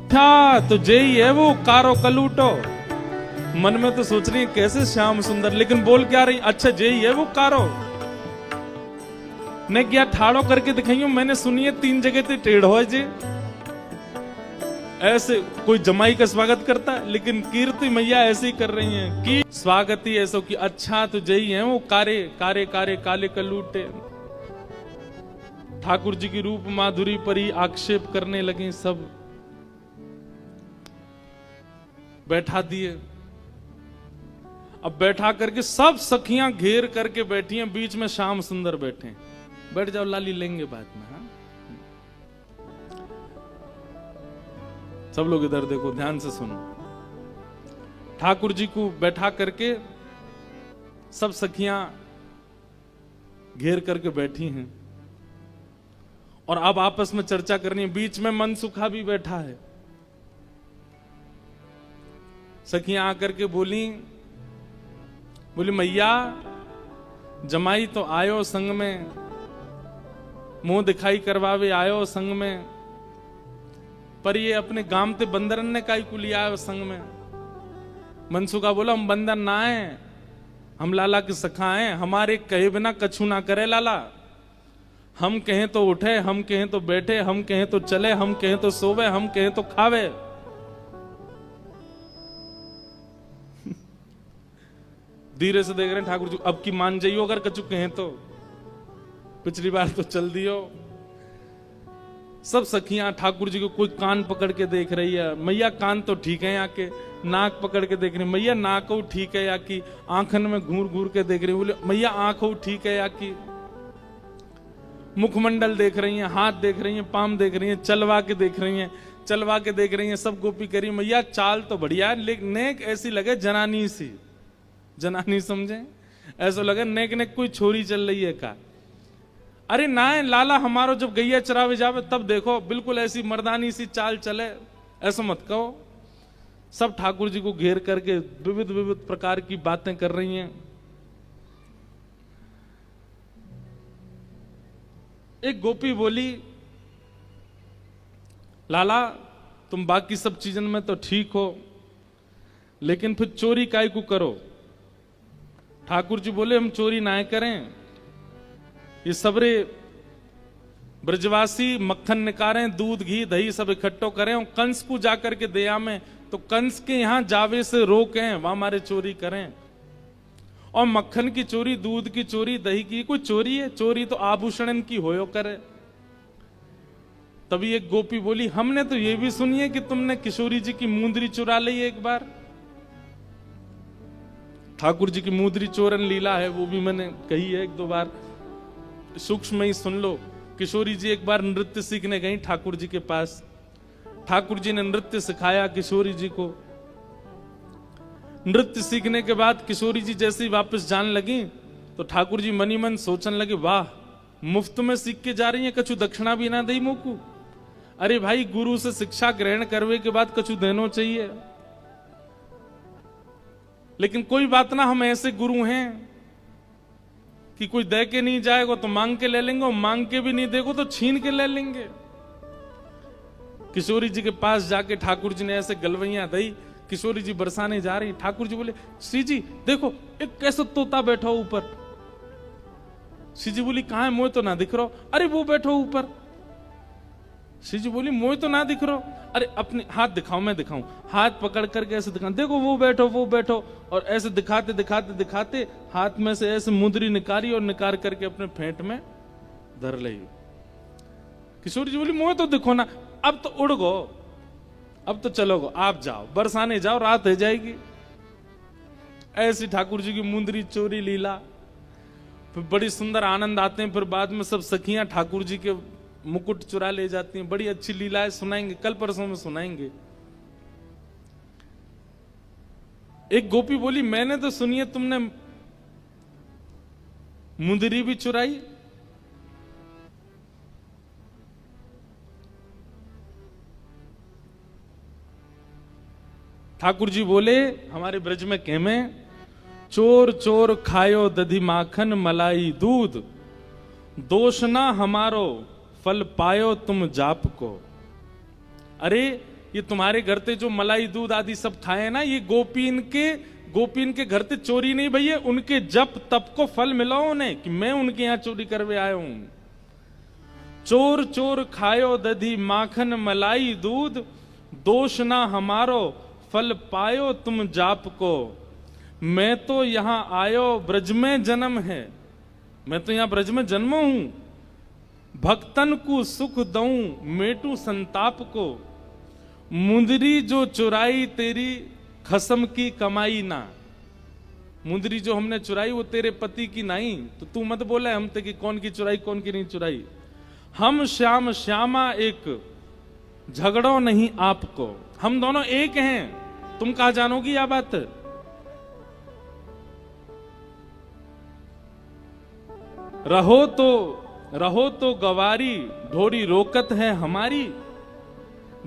था तो जय है वो कारो कलूटो। मन में तो सोच रही है कैसे श्याम सुंदर, लेकिन बोल क्या रही, अच्छा जय है वो कारो। ने क्या ठाड़ो करके दिखाइयो, मैंने सुनी है 3 जगह ते टेढ़ो है जी। ऐसे कोई जमाई का स्वागत करता है, लेकिन कीर्ति मैया ऐसे ही कर रही हैं कि स्वागत ही ऐसा कि अच्छा तो जई है वो कारे कारे कारे काले कलूटे। ठाकुर जी की रूप माधुरी पर ही आक्षेप करने लगे सब। बैठा दिए, अब बैठा करके सब सखियां घेर करके बैठी हैं, बीच में श्याम सुंदर बैठे हैं। बैठ जाओ लाली, लेंगे बाद में। हाँ सब लोग इधर देखो, ध्यान से सुनो। ठाकुर जी को बैठा करके सब सखियां घेर करके बैठी हैं और अब आपस में चर्चा करनी है। बीच में मनसुखा भी बैठा है। सखियां आकर के बोली मैया जमाई तो आयो संग में, मुंह दिखाई करवावे आयो संग में, पर ये अपने गामते बंदरन ने काई को लिया आयो संग में। मनसुखा बोला हम बंदर ना आए, हम लाला के सखा हैं, हमारे कहे बिना कछु ना करे लाला। हम कहें तो उठे, हम कहें तो बैठे, हम कहें तो चले, हम कहें तो सोवे, हम कहें तो खावे। धीरे से देख रहे हैं ठाकुर जी, अब की मान जाइयो अगर कछु कहें तो, पिछली बार तो चल दियो। सब सखियां ठाकुर जी को कोई कान पकड़ के देख रही है, मैया कान तो ठीक है, आके नाक पकड़ के देख रही, मैया नाक हो ठीक है, या की आंखन में घूर घूर के देख रही, बोले मैया आंख हो ठीक है, या की मुखमंडल देख रही हैं, हाथ देख रही हैं, पाम देख रही हैं, चलवा के देख रही हैं, चलवा के देख रही हैं, सब गोपी करी। मैया चाल तो बढ़िया है, लेकिन नेक ऐसी लगे जनानी सी, जनानी समझे, ऐसा लगे नेक नेक कोई छोरी चल रही है का। अरे ना है लाला, हमारो जब गैया चरावे जावे तब देखो बिल्कुल ऐसी मर्दानी सी चाल चले, ऐसा मत कहो। सब ठाकुर जी को घेर करके विविध विविध प्रकार की बातें कर रही हैं। एक गोपी बोली लाला तुम बाकी सब चीजन में तो ठीक हो, लेकिन फिर चोरी काय को करो। ठाकुर जी बोले हम चोरी ना करें, ये सबरे ब्रजवासी मक्खन निकारें, दूध घी दही सब इकट्ठो करें और कंस को जाकर के दया में, तो कंस के यहां जावे से रोकें, वहां हमारे चोरी करें। और मक्खन की चोरी, दूध की चोरी, दही की कोई चोरी है? चोरी तो आभूषण की होयो करे। तभी एक गोपी बोली हमने तो ये भी सुनी है कि तुमने किशोरी जी की मुंदरी चुरा ली एक बार। ठाकुर जी की मुंदरी चोरन लीला है, वो भी मैंने कही है एक दो बार, सूक्ष्म ही सुन लो। किशोरी जी एक बार नृत्य सीखने गई ठाकुर जी के पास, ठाकुर जी ने नृत्य सिखाया किशोरी जी को। नृत्य सीखने के बाद किशोरी जी जैसे ही वापस जाने लगी तो ठाकुर जी मनी मन सोचने लगे वाह मुफ्त में सीख के जा रही है, कछु दक्षिणा भी ना दई मोकू। अरे भाई गुरु से शिक्षा ग्रहण करने के बाद कछु देनो चाहिए। लेकिन कोई बात ना, हम ऐसे गुरु हैं कि कोई दे के नहीं जाएगा तो मांग के ले लेंगे, और मांग के भी नहीं देगो तो छीन के ले लेंगे। किशोरी जी के पास जाके ठाकुर जी ने ऐसे गलवैया दई, किशोरी जी बरसाने जा रही, ठाकुर जी बोले श्री जी देखो एक कैसे तोता बैठा ऊपर। श्री जी बोली कहां है, मोह तो ना दिख रहा। अरे वो बैठो ऊपर। श्री जी बोली मोह तो ना दिख रहा। अरे अपने हाथ दिखाओ, मैं दिखाऊं। हाथ पकड़ करके ऐसे दिखा, देखो वो बैठो वो बैठो, और ऐसे दिखाते दिखाते दिखाते हाथ में से ऐसे मुंदरी निकाली और निकाल करके अपने फेंट में धर ली। किशोरी जी बोली मोह तो दिखो ना, अब तो उड़ गो, अब तो चलोगो, आप जाओ बरसाने जाओ, रात हो जाएगी। ऐसी ठाकुर जी की मुंदरी चोरी लीला, फिर बड़ी सुंदर आनंद आते हैं। फिर बाद में सब सखियां ठाकुर जी के मुकुट चुरा ले जाती हैं। बड़ी अच्छी लीलाएं सुनाएंगे, कल परसों में सुनाएंगे। एक गोपी बोली मैंने तो सुनी है तुमने मुंदरी भी चुराई। ठाकुर जी बोले हमारे ब्रज में कहमे चोर चोर खायो दधी माखन मलाई दूध, दोष ना हमारो फल पायो तुम जाप को। अरे ये तुम्हारे घर ते जो मलाई दूध आदि सब खाए ना, ये गोपीन के घर ते चोरी नहीं भैया, उनके जप तप को फल मिला उन्हें कि मैं उनके यहां चोरी करवे आया हूं। चोर चोर खायो दधी माखन मलाई दूध, दोष ना हमारो फल पायो तुम जाप को। मैं तो यहां आयो ब्रज में जन्म है, मैं तो यहां ब्रज में जन्म हूं। भक्तन को सुख दऊं मेटू संताप को, मुंदरी जो चुराई तेरी खसम की कमाई ना। मुंदरी जो हमने चुराई वो तेरे पति की नहीं, तो तू मत बोले हम ते कि कौन की चुराई कौन की नहीं चुराई। हम श्याम श्यामा एक झगड़ो नहीं आपको, हम दोनों एक हैं, तुम कहा जानोगी यह बात। रहो तो गवारी ढोरी रोकत है हमारी,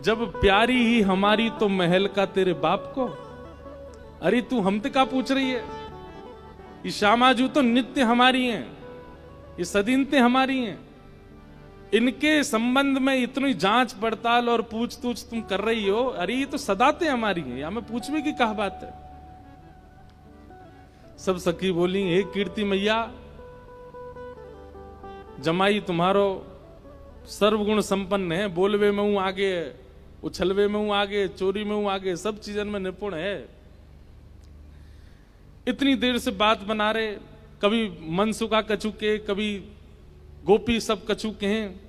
जब प्यारी ही हमारी तो महल का तेरे बाप को। अरे तू हमसे का पूछ रही है? ये श्यामाजू तो नित्य हमारी हैं, ये सदीनते हमारी हैं। इनके संबंध में इतनी जांच पड़ताल और पूछ तूछ तुम कर रही हो? अरे ये तो सदाते हमारी हैं, या मैं पूछने की क्या बात है? सब सखी बोली, हे कीर्ति मैया, जमाई तुम्हारो सर्वगुण संपन्न है, बोलवे में हूं आगे, उछलवे में हूं आगे, चोरी में हूं आगे, सब चीजन में निपुण है। इतनी देर से बात बना रहे, कभी मनसुखा कछु के, कभी गोपी सब कछु के हैं।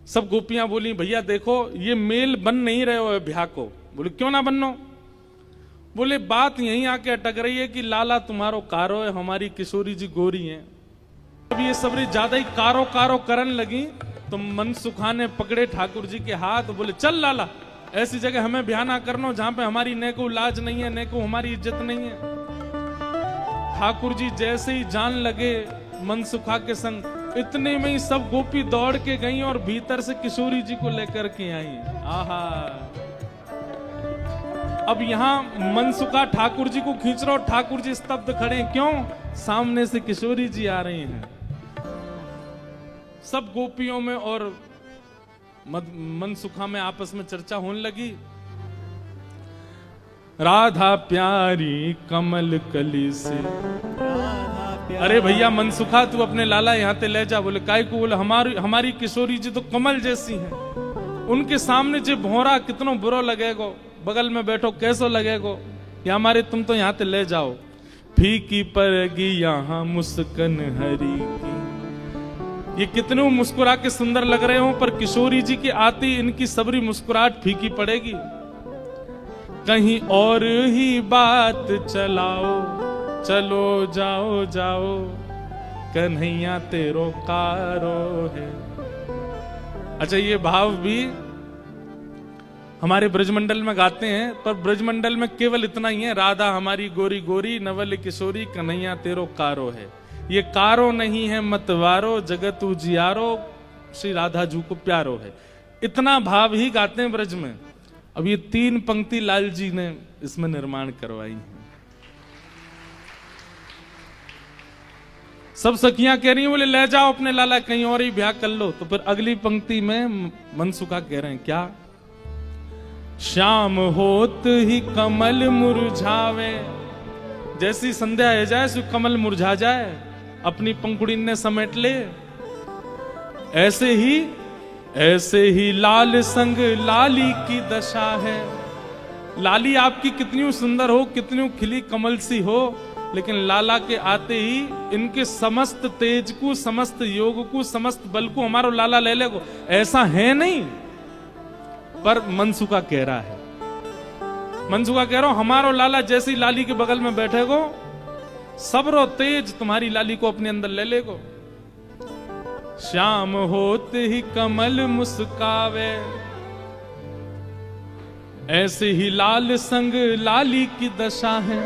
सब गोपियां बोली, भैया देखो ये मेल बन नहीं रहे हो ब्याह को। बोले क्यों ना बननो? बोले बात यहीं आके अटक रही है कि लाला तुम्हारो कारो है, हमारी किशोरी जी गोरी हैं। अब ये सबरी ज्यादा ही कारो कारो करन लगी तो मनसुखा ने पकड़े ठाकुर जी के हाथ, बोले चल लाला, ऐसी जगह हमें ब्याह ना करनो जहां पे हमारी न को लाज नहीं है, न को हमारी इज्जत नहीं है। ठाकुर जी जैसे ही जान लगे मनसुखा के संग, इतने में ही सब गोपी दौड़ के गई और भीतर से किशोरी जी को लेकर के आई। आहा, अब यहां मनसुखा ठाकुर जी को खींच रहा, ठाकुर जी स्तब्ध खड़े। क्यों? सामने से किशोरी जी आ रही हैं। सब गोपियों में और मनसुखा में आपस में चर्चा होने लगी। राधा प्यारी कमल कली से। अरे भैया मनसुखा, तू अपने लाला यहाँ ते ले जा। बोले काय को? बोले हमारी किशोरी जी तो कमल जैसी हैं, उनके सामने जो भौरा कितनो बुरो लगेगो, बगल में बैठो कैसो लगेगो, या हमारे तुम तो यहाँ ते ले जाओ। फीकी पड़गी यहाँ मुस्कन हरी की। ये कितने मुस्कुरा के सुंदर लग रहे हो, पर किशोरी जी के आती इनकी सबरी मुस्कुराहट फीकी पड़ेगी। कहीं और ही बात चलाओ, चलो जाओ जाओ, कन्हैया तेरो कारो है। अच्छा, ये भाव भी हमारे ब्रजमंडल में गाते हैं, पर ब्रजमंडल में केवल इतना ही है, राधा हमारी गोरी गोरी, नवल किशोरी, कन्हैया तेरो कारो है। ये कारो नहीं है मतवारो, जगत उजियारो, श्री राधा जू को प्यारो है। इतना भाव ही गाते हैं ब्रज में। अब ये 3 पंक्ति लाल जी ने इसमें निर्माण करवाई है। सब सखियां कह रही हैं, बोले ले जाओ अपने लाला, कहीं और ही ब्याह कर लो। तो फिर अगली पंक्ति में मनसुखा कह रहे हैं क्या? श्याम होत ही कमल मुरझावे। जैसी संध्या हो जाए सो कमल मुरझा जाए, अपनी पंखुड़ी ने समेट ले। ऐसे ही लाल संग लाली की दशा है। लाली आपकी कितनी सुंदर हो, कितनी खिली कमल सी हो, लेकिन लाला के आते ही इनके समस्त तेज को, समस्त योग को, समस्त बल को हमारो लाला ले लेगो। ऐसा है नहीं, पर मनसुखा कह रहा है। मनसुखा कह रहा हूं, हमारो लाला जैसी लाली के बगल में बैठेगो, सबरो तेज तुम्हारी लाली को अपने अंदर ले लेगो। श्याम होत ही कमल मुस्कावे, ऐसे ही लाल संग लाली की दशा है।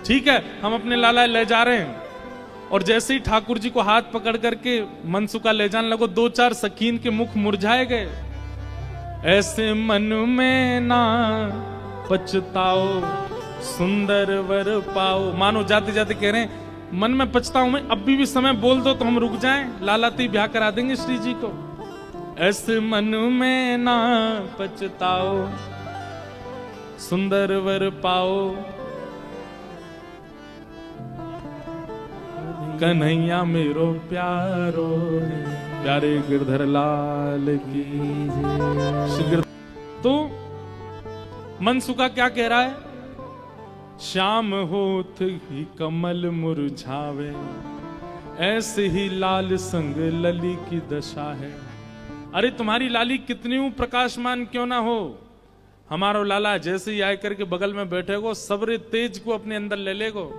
ठीक है, हम अपने लाला ले जा रहे हैं। और जैसे ही ठाकुर जी को हाथ पकड़ करके मनसुखा ले जाने लगो, 2-4 सकीन के मुख मुरझाए गए। ऐसे मन में ना पछताओ, सुंदर वर पाओ। मानो जाते जाते कह रहे हैं, मन में पछताओ मैं, अभी भी समय बोल दो तो हम रुक जाएं, लाला ती ब्याह करा देंगे श्री जी को। ऐसे मन में ना पछताओ, सुंदर वर पाओ, कन्हैया मेरो प्यारो है। प्यारे गिरधर लाल की जय। तो मनसुखा क्या कह रहा है? श्याम होत ही कमल मुरझावे, ऐसे ही लाल संग लली की दशा है। अरे तुम्हारी लाली कितनी प्रकाशमान क्यों ना हो, हमारो लाला जैसे ही आकर के बगल में बैठेगो, सबरे तेज को अपने अंदर ले लेगो।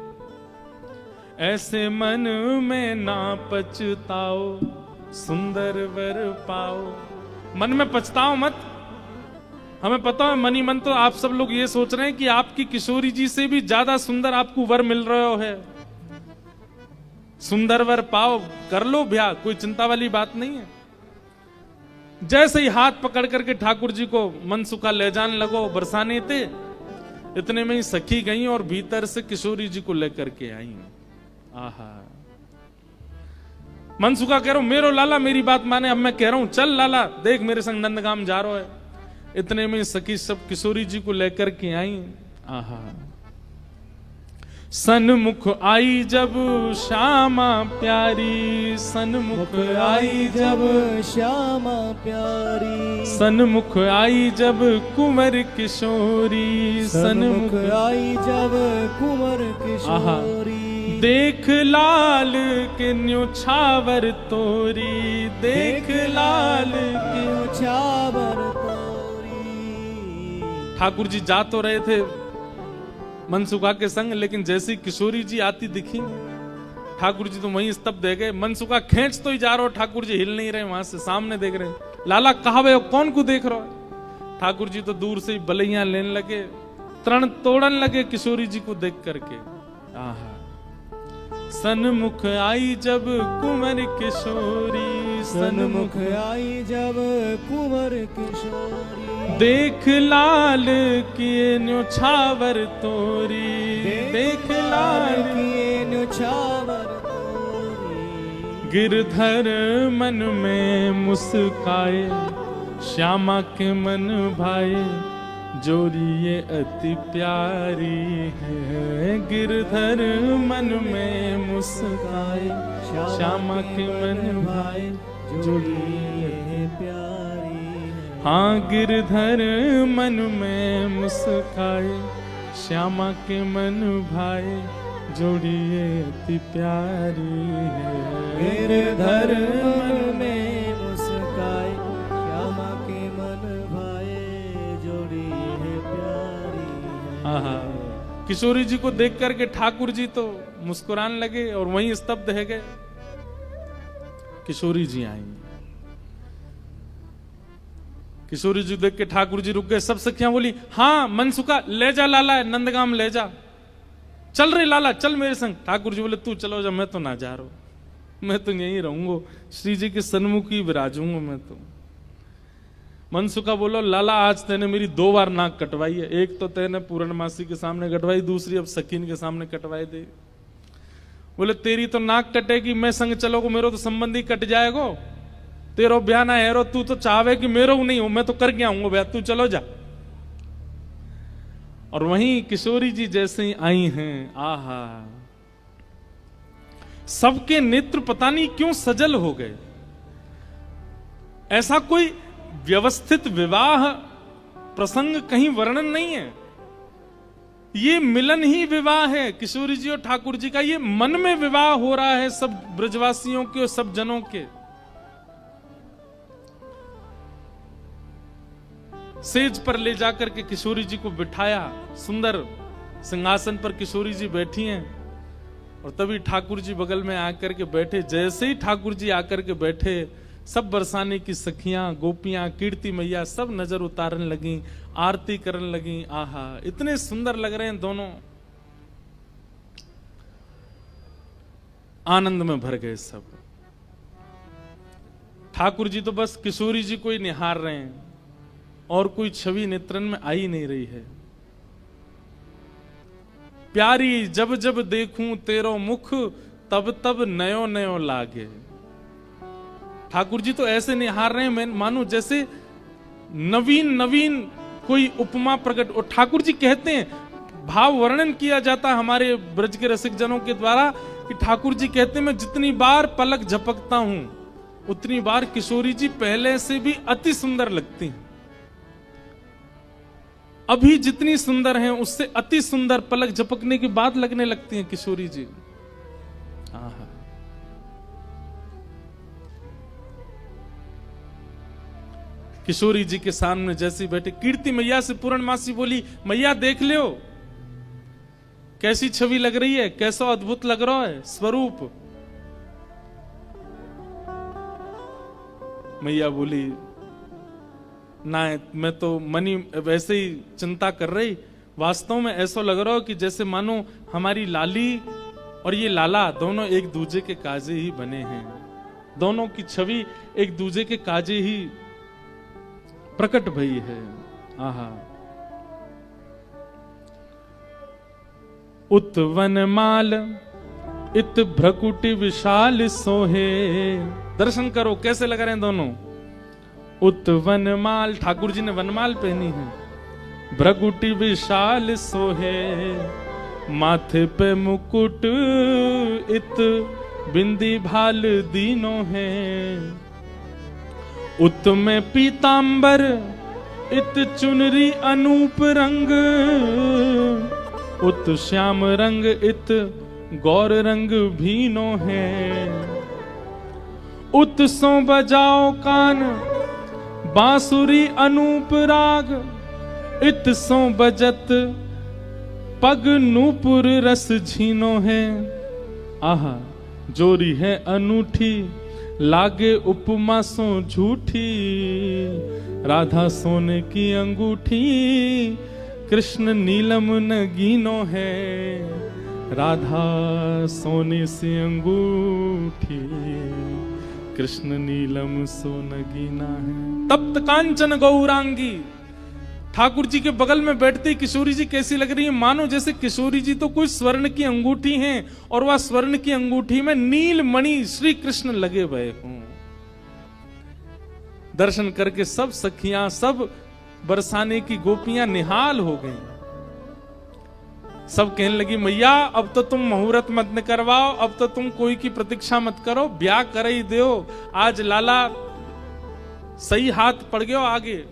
ऐसे मन में ना पछताओ, सुंदर वर पाओ। मन में पछताओ मत, हमें पता है मनी मन तो आप सब लोग ये सोच रहे हैं कि आपकी किशोरी जी से भी ज्यादा सुंदर आपको वर मिल रहा है। सुंदर वर पाओ, कर लो ब्याह, कोई चिंता वाली बात नहीं है। जैसे ही हाथ पकड़ करके ठाकुर जी को मनसुखा ले जाने लगो, बरसाने थे, इतने में ही सखी गई और भीतर से किशोरी जी को लेकर के आई। आहा, मनसुखा कह रहा हूं मेरो लाला मेरी बात माने, अब मैं कह रहा हूं चल लाला देख मेरे संग नंदगाम जा रहा है। इतने में सखी सब किशोरी जी को लेकर के आई। आहा, सन्मुख आई जब श्यामा प्यारी, सन्मुख आई जब श्यामा प्यारी, सन्मुख आई जब कुंवर किशोरी, सन्मुख आई जब कुंवर आहा, किशोरी, देख लाल के न्योछावर तोरी, देख लाल के न्योछावर तोरी। ठाकुर जी जा तो रहे थे मनसुखा के संग, लेकिन जैसी किशोरी जी आती दिखी ठाकुर जी तो वहीं स्तब्ध रह गए। मनसुखा खींच तो ही जा रहा हो, ठाकुर जी हिल नहीं रहे, वहां से सामने देख रहे। लाला कहाँ हो, कौन को देख रहा है? ठाकुर जी तो दूर से ही बलैया लेने लगे, तरण तोड़न लगे किशोरी जी को देख करके। आहा, सन्मुख आई जब कुंवर किशोरी, सन्मुख आई जब कुंवर किशोरी, देख लाल किए न्योछावर तोरी, देख लाल किए न्योछावर तोरी। गिरधर मन में मुस्काए, श्यामा के मन भाए, जोड़ी ये अति प्यारी है। गिरधर मन में मुस्काए, श्यामा के मन भाए, जोड़ी ये प्यारी है। हाँ, गिरधर मन में मुस्काए, श्यामा के मन भाए, जोड़ी ये अति प्यारी है। गिरधर मन में मुस्काए, श्यामा के मन भाए, जोड़ी है प्यारी है। आहा, किशोरी जी को देख करके ठाकुर जी तो मुस्कुराने लगे और वहीं स्तब्ध है गए। किशोरी जी आई, किशोरी जी देख के ठाकुर जी रुक गए। सब सखियां बोली हाँ मनसुखा ले जा लाला, नंदगाम ले जा, चल रहे लाला चल मेरे संग। ठाकुर जी बोले तू चलो जा, मैं तो ना जा रहा हूं, मैं तो यहीं रहूंगा, श्री जी के सन्मुख ही विराजूंगा मैं तो। मनसुखा बोलो लाला आज तेने मेरी 2 बार नाक कटवाई है, एक तो तेने पूर्णमासी के सामने कटवाई, दूसरी अब सकीन के सामने कटवाई दे। बोले तेरी तो नाक कटेगी, मैं संग चलोगे मेरो तो संबंधी कट जाएगो, तेरो ब्याह ना हेरो, तू तो चाहे कि मेरो नहीं हो, मैं तो कर गया हूं ब्याह, तू चलो जा। और वहीं किशोरी जी जैसे ही आई हैं, आहा, सबके नेत्र पता नहीं क्यों सजल हो गए। ऐसा कोई व्यवस्थित विवाह प्रसंग कहीं वर्णन नहीं है, ये मिलन ही विवाह है किशोरी जी और ठाकुर जी का। ये मन में विवाह हो रहा है सब ब्रजवासियों के और सब जनों के। सेज पर ले जाकर के किशोरी जी को बिठाया, सुंदर सिंहासन पर किशोरी जी बैठी हैं और तभी ठाकुर जी बगल में आकर के बैठे। जैसे ही ठाकुर जी आकर के बैठे, सब बरसाने की सखियां, गोपियां, कीर्ति मैया सब नजर उतारने लगी, आरती करने लगी। आहा, इतने सुंदर लग रहे हैं दोनों, आनंद में भर गए सब। ठाकुर जी तो बस किशोरी जी को ही निहार रहे हैं और कोई छवि नेत्रन में आ ही नहीं रही है। प्यारी जब जब देखूं तेरो मुख, तब तब नयो नयो लागे। ठाकुर जी तो ऐसे निहार रहे हैं, मैं मानो जैसे नवीन नवीन कोई उपमा प्रकट। और ठाकुर जी कहते हैं, भाव वर्णन किया जाता है हमारे ब्रज के रसिक जनों के द्वारा कि ठाकुर जी कहते हैं मैं जितनी बार पलक झपकता हूं उतनी बार किशोरी जी पहले से भी अति सुंदर लगती हैं। अभी जितनी सुंदर हैं उससे अति सुंदर पलक झपकने के बाद लगने लगती हैं किशोरी जी। आहा, किशोरी जी के सामने जैसे बैठे, कीर्ति मैया से पूर्णमासी बोली मैया देख लो कैसी छवि लग रही है, कैसा अद्भुत लग रहा है स्वरूप। मैया बोली ना मैं तो मनी वैसे ही चिंता कर रही, वास्तव में ऐसा लग रहा हो कि जैसे मानो हमारी लाली और ये लाला दोनों एक दूजे के काजे ही बने हैं, दोनों की छवि एक दूजे के काजे ही प्रकट भई है। आहा। उत वनमाल इत भ्रकुटि विशाल सोहे, दर्शन करो कैसे लग रहे हैं दोनों। उत वनमाल, ठाकुर जी ने वनमाल पहनी है, भ्रकुटि विशाल सोहे, माथे पे मुकुट इत बिंदी भाल दीनो है, उत में पीतांबर इत चुनरी अनूप रंग, उत श्याम रंग इत गौर रंग भीनो है, उत सो बजाओ कान बांसुरी अनूप राग, इत सो बजत पग नूपुर रस झीनो है। आहा, जोरी है अनूठी लागे उपमा सो झूठी, राधा सोने की अंगूठी कृष्ण नीलम नगीनो है, राधा सोने से अंगूठी कृष्ण नीलम सो नगीना है। तप्त कांचन गौरांगी, ठाकुर जी के बगल में बैठते किशोरी जी कैसी लग रही है, मानो जैसे किशोरी जी तो कोई स्वर्ण की अंगूठी हैं और वह स्वर्ण की अंगूठी में नील मणि श्री कृष्ण लगे हुए हों। दर्शन करके सब सखियां, सब बरसाने की गोपियां निहाल हो गईं। सब कहने लगी मैया अब तो तुम मुहूर्त मत न करवाओ, अब तो तुम कोई की प्रतीक्षा मत करो, ब्याह कर ही दो, आज लाला सही हाथ पड़ गयो आगे।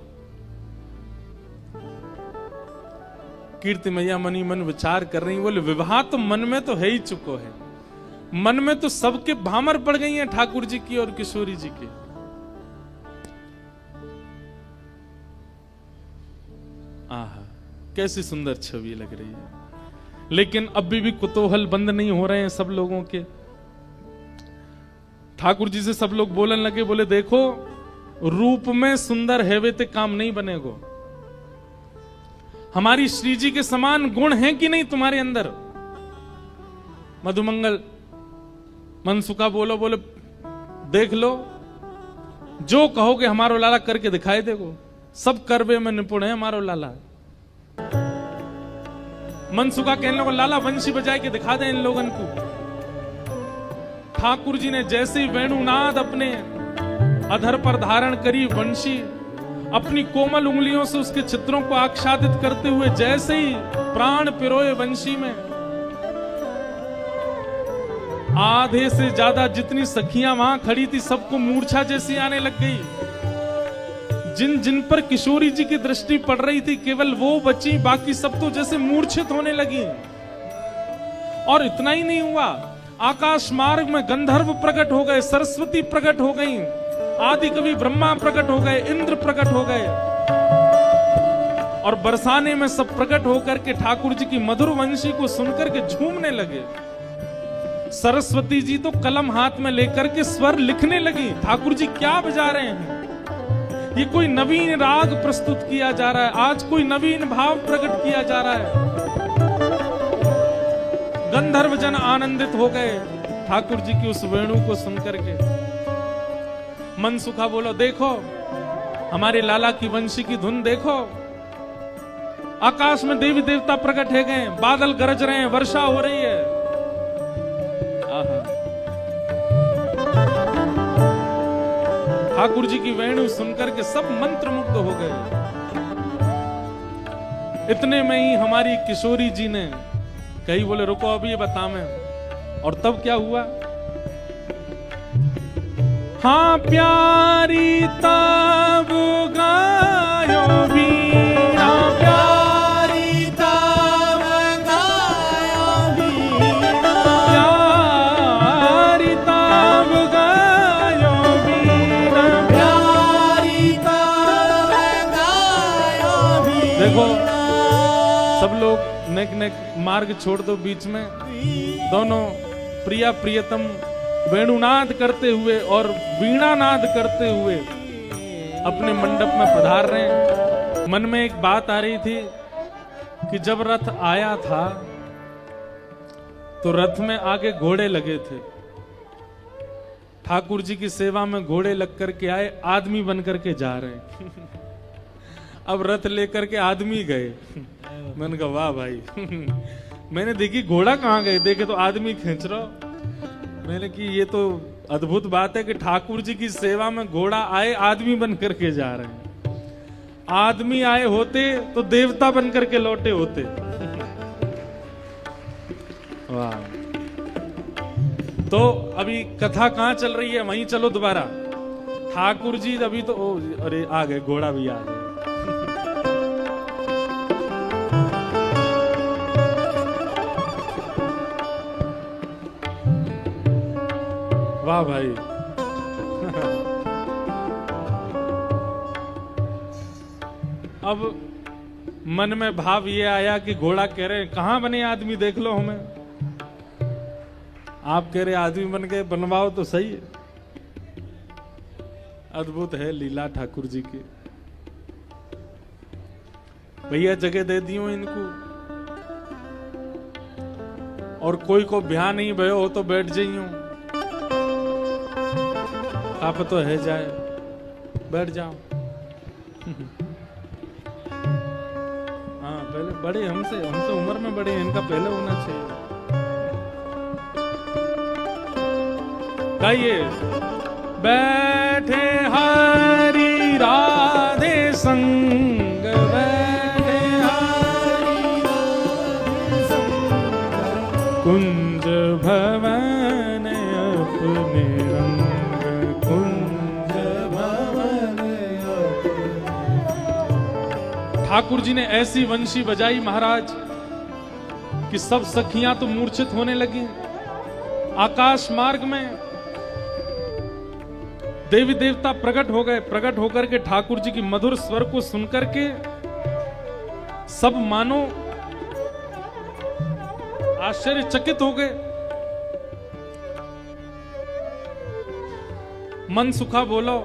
कीर्ति मैया मनी मन विचार कर रही, बोले विवाह तो मन में तो है ही चुको है, मन में तो सबके भामर पड़ गई हैं ठाकुर जी की और किशोरी जी के। आहा, कैसी सुंदर छवि लग रही है, लेकिन अभी भी कुतूहल बंद नहीं हो रहे हैं सब लोगों के। ठाकुर जी से सब लोग बोलने लगे, बोले देखो रूप में सुंदर है वे ते काम नहीं बनेगो, हमारी श्री जी के समान गुण हैं कि नहीं तुम्हारे अंदर। मधुमंगल मनसुखा बोलो, बोले देख लो जो कहोगे हमारो लाला करके दिखाई देगो, सब करवे में निपुण है हमारो लाला। मनसुखा कहने लगा लाला वंशी बजाए के दिखा दे इन लोगन को। ठाकुर जी ने जैसे ही वेणुनाद अपने अधर पर धारण करी, वंशी अपनी कोमल उंगलियों से उसके चित्रों को आच्छादित करते हुए जैसे ही प्राण पिरोए वंशी में, आधे से ज्यादा जितनी सखियां वहां खड़ी थी सबको मूर्छा जैसी आने लग गई। जिन जिन पर किशोरी जी की दृष्टि पड़ रही थी केवल वो बची, बाकी सब तो जैसे मूर्छित होने लगी। और इतना ही नहीं हुआ, आकाश मार्ग में गंधर्व प्रकट हो गए, सरस्वती प्रकट हो गई, आदि कवि ब्रह्मा प्रकट हो गए, इंद्र प्रकट हो गए, और बरसाने में सब प्रकट होकर के ठाकुर जी की मधुर वंशी को सुनकर के झूमने लगे। सरस्वती जी तो कलम हाथ में लेकर के स्वर लिखने लगी, ठाकुर जी क्या बजा रहे हैं, ये कोई नवीन राग प्रस्तुत किया जा रहा है, आज कोई नवीन भाव प्रकट किया जा रहा है। गंधर्व जन आनंदित हो गए ठाकुर जी की उस वेणु को सुनकर के। मनसुखा बोलो देखो हमारे लाला की वंशी की धुन देखो, आकाश में देवी देवता प्रकट है गए, बादल गरज रहे हैं, वर्षा हो रही है। आहा, ठाकुर जी की वेणु सुनकर के सब मंत्रमुग्ध हो गए। इतने में ही हमारी किशोरी जी ने कही, बोले रुको अभी ये बता मैं। और तब क्या हुआ, हाँ प्यारी तब गायो वीणा, प्यारी तब गायो वीणा, प्यारी तब गायो वीणा, प्यारी तब गायो वीणा। देखो सब लोग नेक नेक मार्ग छोड़ दो, बीच में दोनों प्रिया प्रियतम वेणुनाद करते हुए और वीणानाद करते हुए अपने मंडप में पधार रहे हैं। मन में एक बात आ रही थी कि जब रथ आया था तो रथ में आगे घोड़े लगे थे। ठाकुर जी की सेवा में घोड़े लग करके आए, आदमी बन करके जा रहे हैं। अब रथ लेकर के आदमी गए। मैंने कहा वाह भाई। मैंने देखी घोड़ा कहाँ गए, देखे तो आदमी खींच रहा। मैंने कि ये तो अद्भुत बात है कि ठाकुर जी की सेवा में घोड़ा आए, आदमी बन करके जा रहे हैं। आदमी आए होते तो देवता बन करके लौटे होते। वाह। तो अभी कथा कहाँ चल रही है, वहीं चलो दोबारा। ठाकुर जी अभी तो अरे आ गए, घोड़ा भी आ गए। वाह भाई। अब मन में भाव ये आया कि घोड़ा कह रहे कहां बने आदमी, देख लो हमें। आप कह रहे आदमी बन के बनवाओ तो सही है। अद्भुत है लीला ठाकुर जी की। भैया जगह दे दियो इनको, और कोई को ब्याह नहीं भयो हो तो बैठ जाइयो। आप तो है जाए, बैठ जाओ। हाँ पहले बड़े हमसे उम्र में बड़े, इनका पहले होना चाहिए। गाइए। बैठे हरि राधे संग, बैठे हरि राधे संग, कुंज भवन अपने रंग, कुंज भवन अपने। ठाकुर जी ने ऐसी वंशी बजाई महाराज कि सब सखियां तो मूर्छित होने लगी। आकाश मार्ग में देवी देवता प्रकट हो गए। प्रकट होकर के ठाकुर जी की मधुर स्वर को सुनकर के सब मानो आश्चर्यचकित हो गए। मन सुखा बोलो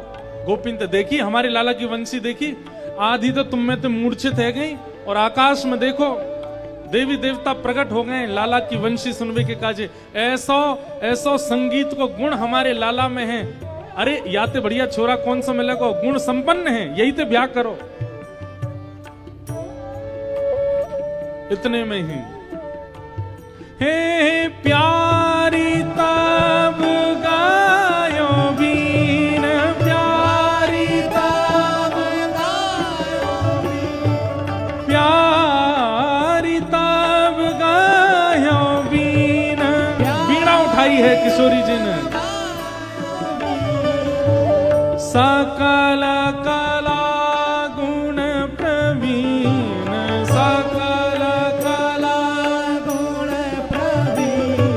गोपिंद, देखी हमारे लाला की वंशी, देखी आधी तो तुम में तो मूर्छित है गई, और आकाश में देखो देवी देवता प्रकट हो गए लाला की वंशी सुनवे के काजे। ऐसो ऐसो संगीत को गुण हमारे लाला में है। अरे याते बढ़िया छोरा कौन सा मिलेगा, गुण संपन्न है, यही तो ब्याह करो। इतने में ही हे प्यारी तब गायो बीन, प्यारी तब गायो बीन, प्यारी तब गायो बीन। बीड़ा उठाई है किशोरी जी ने। सकल कला गुण प्रवीण, सकल कला गुण प्रवीण,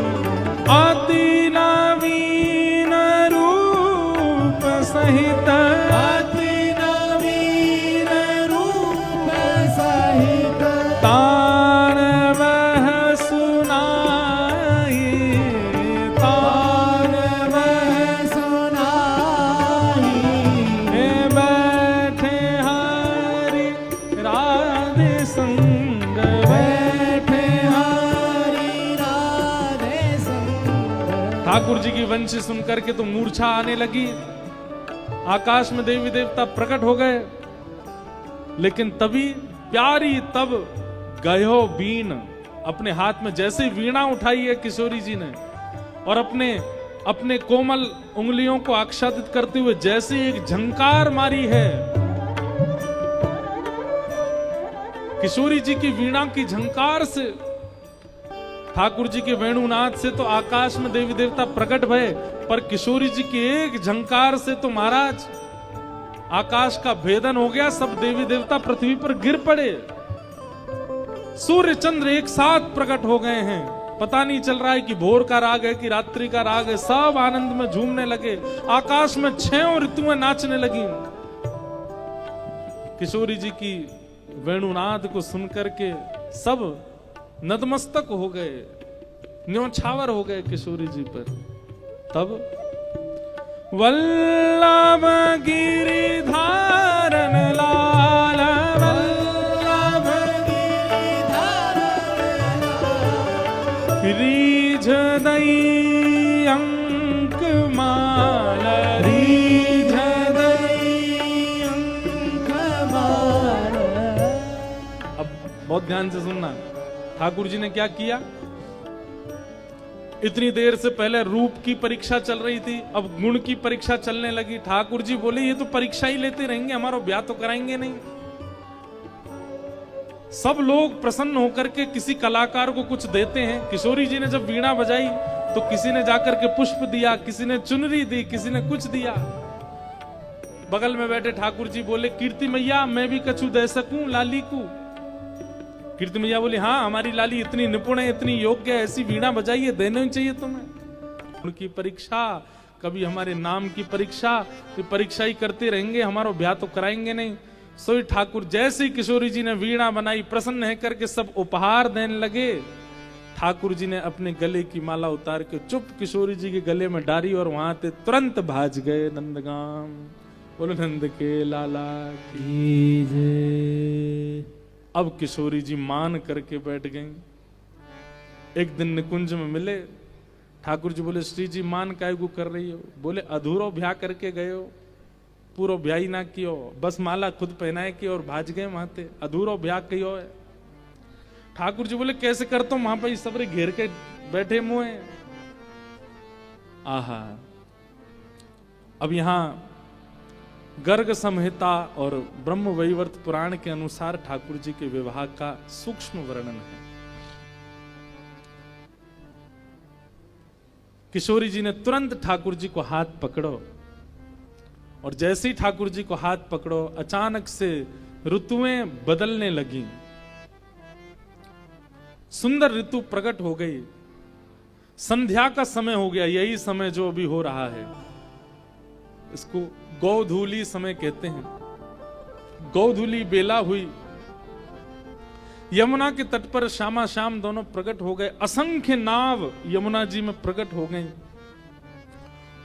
अति नवीन रूप सहित, अति नवीन रूप सहित, तान वह सुनाई, तान वह सुनाई। बैठे हरि राधे संग, बैठे हरि राधे संग। ठाकुर जी की वंशी सुनकर के तो मूर्छा आने लगी। आकाश में देवी देवता प्रकट हो गए। लेकिन तभी प्यारी तब गयो बीन, अपने हाथ में जैसे वीणा उठाई है किशोरी जी ने, और अपने कोमल उंगलियों को आच्छादित करते हुए जैसे एक झंकार मारी है। किशोरी जी की वीणा की झंकार से, ठाकुर जी के वेणुनाथ से तो आकाश में देवी देवता प्रकट भये, पर किशोरी जी की एक झंकार से तो महाराज आकाश का भेदन हो गया। सब देवी देवता पृथ्वी पर गिर पड़े। सूर्य चंद्र एक साथ प्रकट हो गए हैं। पता नहीं चल रहा है कि भोर का राग है कि रात्रि का राग है। सब आनंद में झूमने लगे। आकाश में 6 ऋतुएं नाचने लगी। किशोरी जी की वेणुनाद को सुनकर के सब नतमस्तक हो गए, न्योछावर हो गए किशोरी जी पर। तब वल्लभ गिरिधारन लाल वल्लभ गिरिधारण रीझ दई अंक माल रीझ दई अंक माल। अब बहुत ध्यान से सुनना, ठाकुर जी ने क्या किया। इतनी देर से पहले रूप की परीक्षा चल रही थी, अब गुण की परीक्षा चलने लगी। ठाकुर जी बोले ये तो परीक्षा ही लेते रहेंगे, हमारा ब्याह तो कराएंगे नहीं। सब लोग प्रसन्न होकर के किसी कलाकार को कुछ देते हैं। किशोरी जी ने जब वीणा बजाई तो किसी ने जाकर के पुष्प दिया, किसी ने चुनरी दी, किसी ने कुछ दिया। बगल में बैठे ठाकुर जी बोले कीर्ति मैया मैं भी कछु दे सकूं लाली को। कीर्ति मैया बोली हाँ हमारी लाली इतनी निपुण है, इतनी योग्य है, ऐसी वीणा बजाइए, देना ही चाहिए तुम्हें। उनकी परीक्षा, कभी हमारे नाम की परीक्षा, ये परीक्षा ही करते रहेंगे, हमारा ब्याह तो कराएंगे नहीं। सोई ठाकुर जैसे ही किशोरी जी ने वीणा बनाई, प्रसन्न है करके सब उपहार देने लगे। ठाकुर जी ने अपने गले की माला उतार के चुप किशोरी जी के गले में डाली और वहां से तुरंत भाज गए नंदगाम। बोलो नंद के लाला की जय। अब किशोरी जी मान करके बैठ गई। एक दिन निकुंज में मिले, ठाकुर जी बोले श्री जी मान काय को कर रही हो। बोले अधूरो ब्याह करके गए हो, पूरा ब्याह ही ना कियो, बस माला खुद पहनाए की और भाज गए वहां ते, अधूरो ब्याह कियो है। ठाकुर जी बोले कैसे करता हूं, वहां पर सबरे घेर के बैठे मुए। आहा, अब यहां गर्ग संहिता और ब्रह्म वैवर्त पुराण के अनुसार ठाकुर जी के विवाह का सूक्ष्म वर्णन है। किशोरी जी ने तुरंत ठाकुर जी को हाथ पकड़ो और जैसे ही ठाकुर जी को हाथ पकड़ो अचानक से ऋतुएं बदलने लगी, सुंदर ऋतु प्रकट हो गई। संध्या का समय हो गया, यही समय जो अभी हो रहा है, इसको गोधूली समय कहते हैं। गोधूली बेला हुई, यमुना के तट पर श्यामा श्याम दोनों प्रकट हो गए। असंख्य नाव यमुना जी में प्रकट हो गई।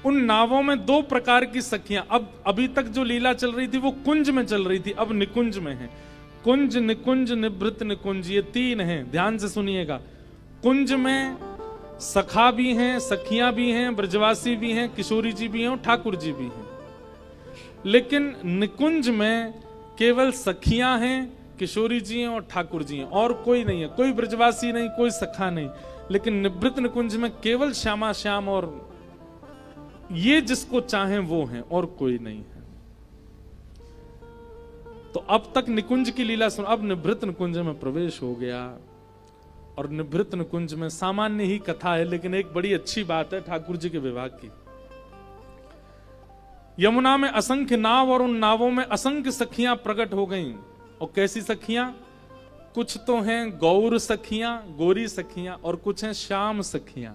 उन नावों में दो प्रकार की सखियां, अब अभी तक जो लीला चल रही थी वो कुंज में चल रही थी, अब निकुंज में है। कुंज, निकुंज, निभृत निकुंज, ये तीन हैं, ध्यान से सुनिएगा। कुंज में सखा भी हैं, सखियां भी हैं, ब्रजवासी भी हैं, किशोरी जी भी हैं और ठाकुर जी भी हैं। लेकिन निकुंज में केवल सखियां हैं, किशोरी जी हैं और ठाकुर जी हैं, और कोई नहीं है, कोई ब्रजवासी नहीं, कोई सखा नहीं। लेकिन निभृत निकुंज में केवल श्यामा श्याम और ये जिसको चाहें वो हैं, और कोई नहीं है। तो अब तक निकुंज की लीला सुन, अब निभृत निकुंज में प्रवेश हो गया। और निभृत निकुंज में सामान्य ही कथा है, लेकिन एक बड़ी अच्छी बात है ठाकुर जी के विवाह की। यमुना में असंख्य नाव और उन नावों में असंख्य सखियां प्रकट हो गईं। और कैसी सखियां? कुछ तो हैं गौर सखियां, गोरी सखियां, और कुछ हैं श्याम सखियां।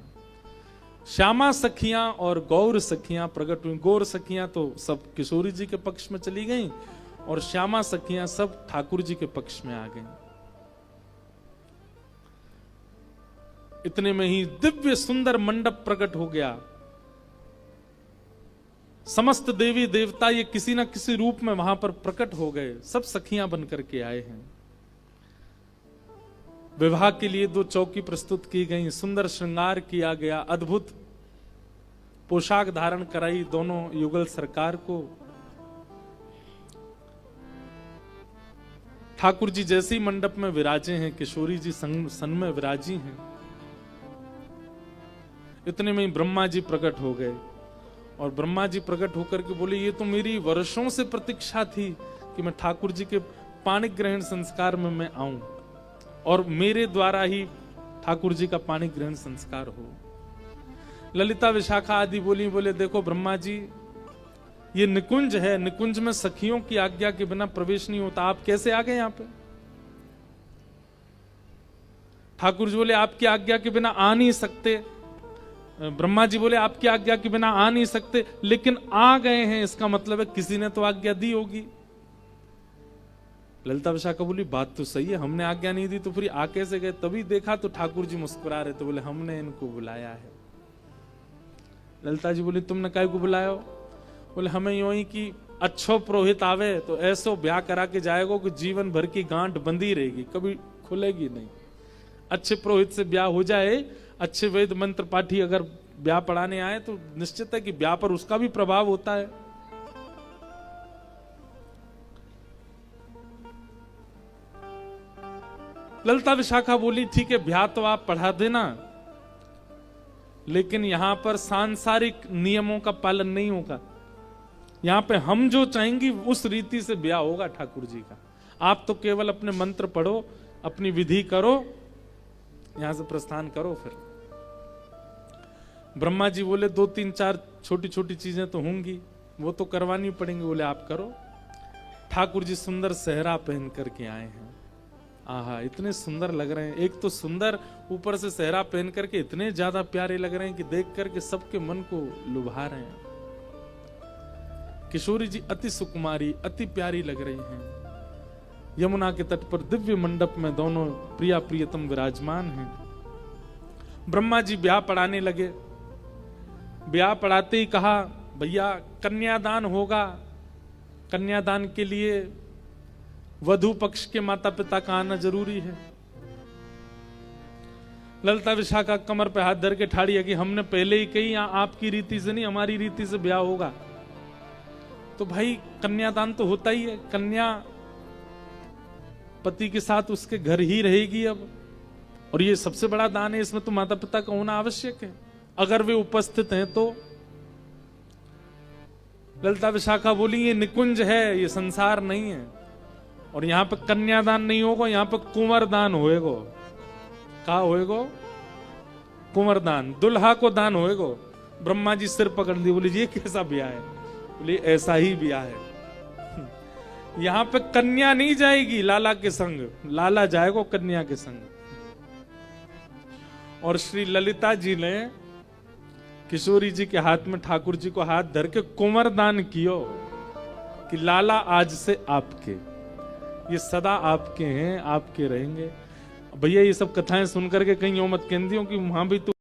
श्यामा सखियां और गौर सखियां प्रकट हुई। गौर सखियां तो सब किशोरी जी के पक्ष में चली गईं और श्यामा सखियां सब ठाकुर जी के पक्ष में आ गईं। इतने में ही दिव्य सुंदर मंडप प्रकट हो गया। समस्त देवी देवता ये किसी ना किसी रूप में वहां पर प्रकट हो गए, सब सखियां बनकर के आए हैं। विवाह के लिए दो चौकी प्रस्तुत की गई, सुंदर श्रृंगार किया गया, अद्भुत पोशाक धारण कराई दोनों युगल सरकार को। ठाकुर जी जैसे ही मंडप में विराजे हैं, किशोरी जी सन में विराजी हैं। इतने में ही ब्रह्मा जी प्रकट हो गए और ब्रह्मा जी प्रकट होकर के बोले ये तो मेरी वर्षों से प्रतीक्षा थी कि मैं ठाकुर जी के पाणिक ग्रहण संस्कार में मैं आऊं और मेरे द्वारा ही ठाकुर जी का पाणिक ग्रहण संस्कार हो। ललिता विशाखा आदि बोले देखो ब्रह्मा जी ये निकुंज है, निकुंज में सखियों की आज्ञा के बिना प्रवेश नहीं होता, आप कैसे आ गए यहां पे? ठाकुर जी बोले आपकी आज्ञा के बिना आ नहीं सकते। ब्रह्मा जी बोले आपकी आज्ञा के बिना आ नहीं सकते, लेकिन आ गए हैं, इसका मतलब है किसी ने तो आज्ञा दी होगी। ललिता विशाखा बोली बात तो सही है, हमने आज्ञा नहीं दी तो फिर आ कैसे गए? तभी देखा तो ठाकुर जी मुस्कुरा रहे थे, बोले हमने इनको बुलाया है। ललिता जी बोली तुमने काय को बुलाया हो? बोले हमें यूं ही कि अच्छो पुरोहित आवे तो ऐसो ब्याह करा के जाएगा कि जीवन भर की गांठ बंधी रहेगी, कभी खुलेगी नहीं। अच्छे पुरोहित से ब्याह हो जाए, अच्छे वेद मंत्र पाठी अगर ब्याह पढ़ाने आए तो निश्चित है कि ब्याह पर उसका भी प्रभाव होता है। ललिता विशाखा बोली ठीक है ब्याह तो आप पढ़ा देना, लेकिन यहां पर सांसारिक नियमों का पालन नहीं होगा। यहां पे हम जो चाहेंगे उस रीति से ब्याह होगा ठाकुर जी का। आप तो केवल अपने मंत्र पढ़ो, अपनी विधि करो, यहां से प्रस्थान करो। फिर ब्रह्मा जी बोले 2-3-4 छोटी छोटी चीजें तो होंगी, वो तो करवानी पड़ेंगी। बोले आप करो। ठाकुर जी सुंदर सेहरा पहन करके आए हैं। आहा, इतने सुंदर लग रहे हैं। एक तो सुंदर, ऊपर से सेहरा पहन करके इतने ज्यादा प्यारे लग रहे हैं कि देख करके सबके मन को लुभा रहे हैं। किशोरी जी अति सुकुमारी, अति प्यारी लग रही हैं। यमुना के तट पर दिव्य मंडप में दोनों प्रिया प्रियतम विराजमान हैं। ब्रह्मा जी ब्याह पढ़ाने लगे। ब्याह पढ़ाते ही कहा भैया कन्यादान होगा, कन्यादान के लिए वधु पक्ष के माता पिता का आना जरूरी है। ललिता विशाखा कमर पे हाथ धर के ठाड़ी है कि हमने पहले ही कही आपकी रीति से नहीं, हमारी रीति से ब्याह होगा। तो भाई कन्यादान तो होता ही है, कन्या पति के साथ उसके घर ही रहेगी अब, और ये सबसे बड़ा दान है, इसमें तो माता पिता का होना आवश्यक है अगर वे उपस्थित हैं तो। ललिता विशाखा बोली ये निकुंज है, ये संसार नहीं है, और यहां पे कन्यादान नहीं होगा, यहां पे कुंवर दान होएगो। कहा होएगो? कुंवर दान, दुल्हा को दान होएगो। ब्रह्मा जी सिर पकड़ ली, बोले ये कैसा ब्याह है? बोले ऐसा ही ब्याह है। यहां पे कन्या नहीं जाएगी लाला के संग, लाला जाएगा कन्या के संग। और श्री ललिता जी ने किशोरी जी के हाथ में ठाकुर जी को हाथ धर के कुंवर दान कियो कि लाला आज से आपके, ये सदा आपके हैं, आपके रहेंगे। भैया ये सब कथाएं सुनकर के कहीं यो मत कहती हो कि वहां भी तो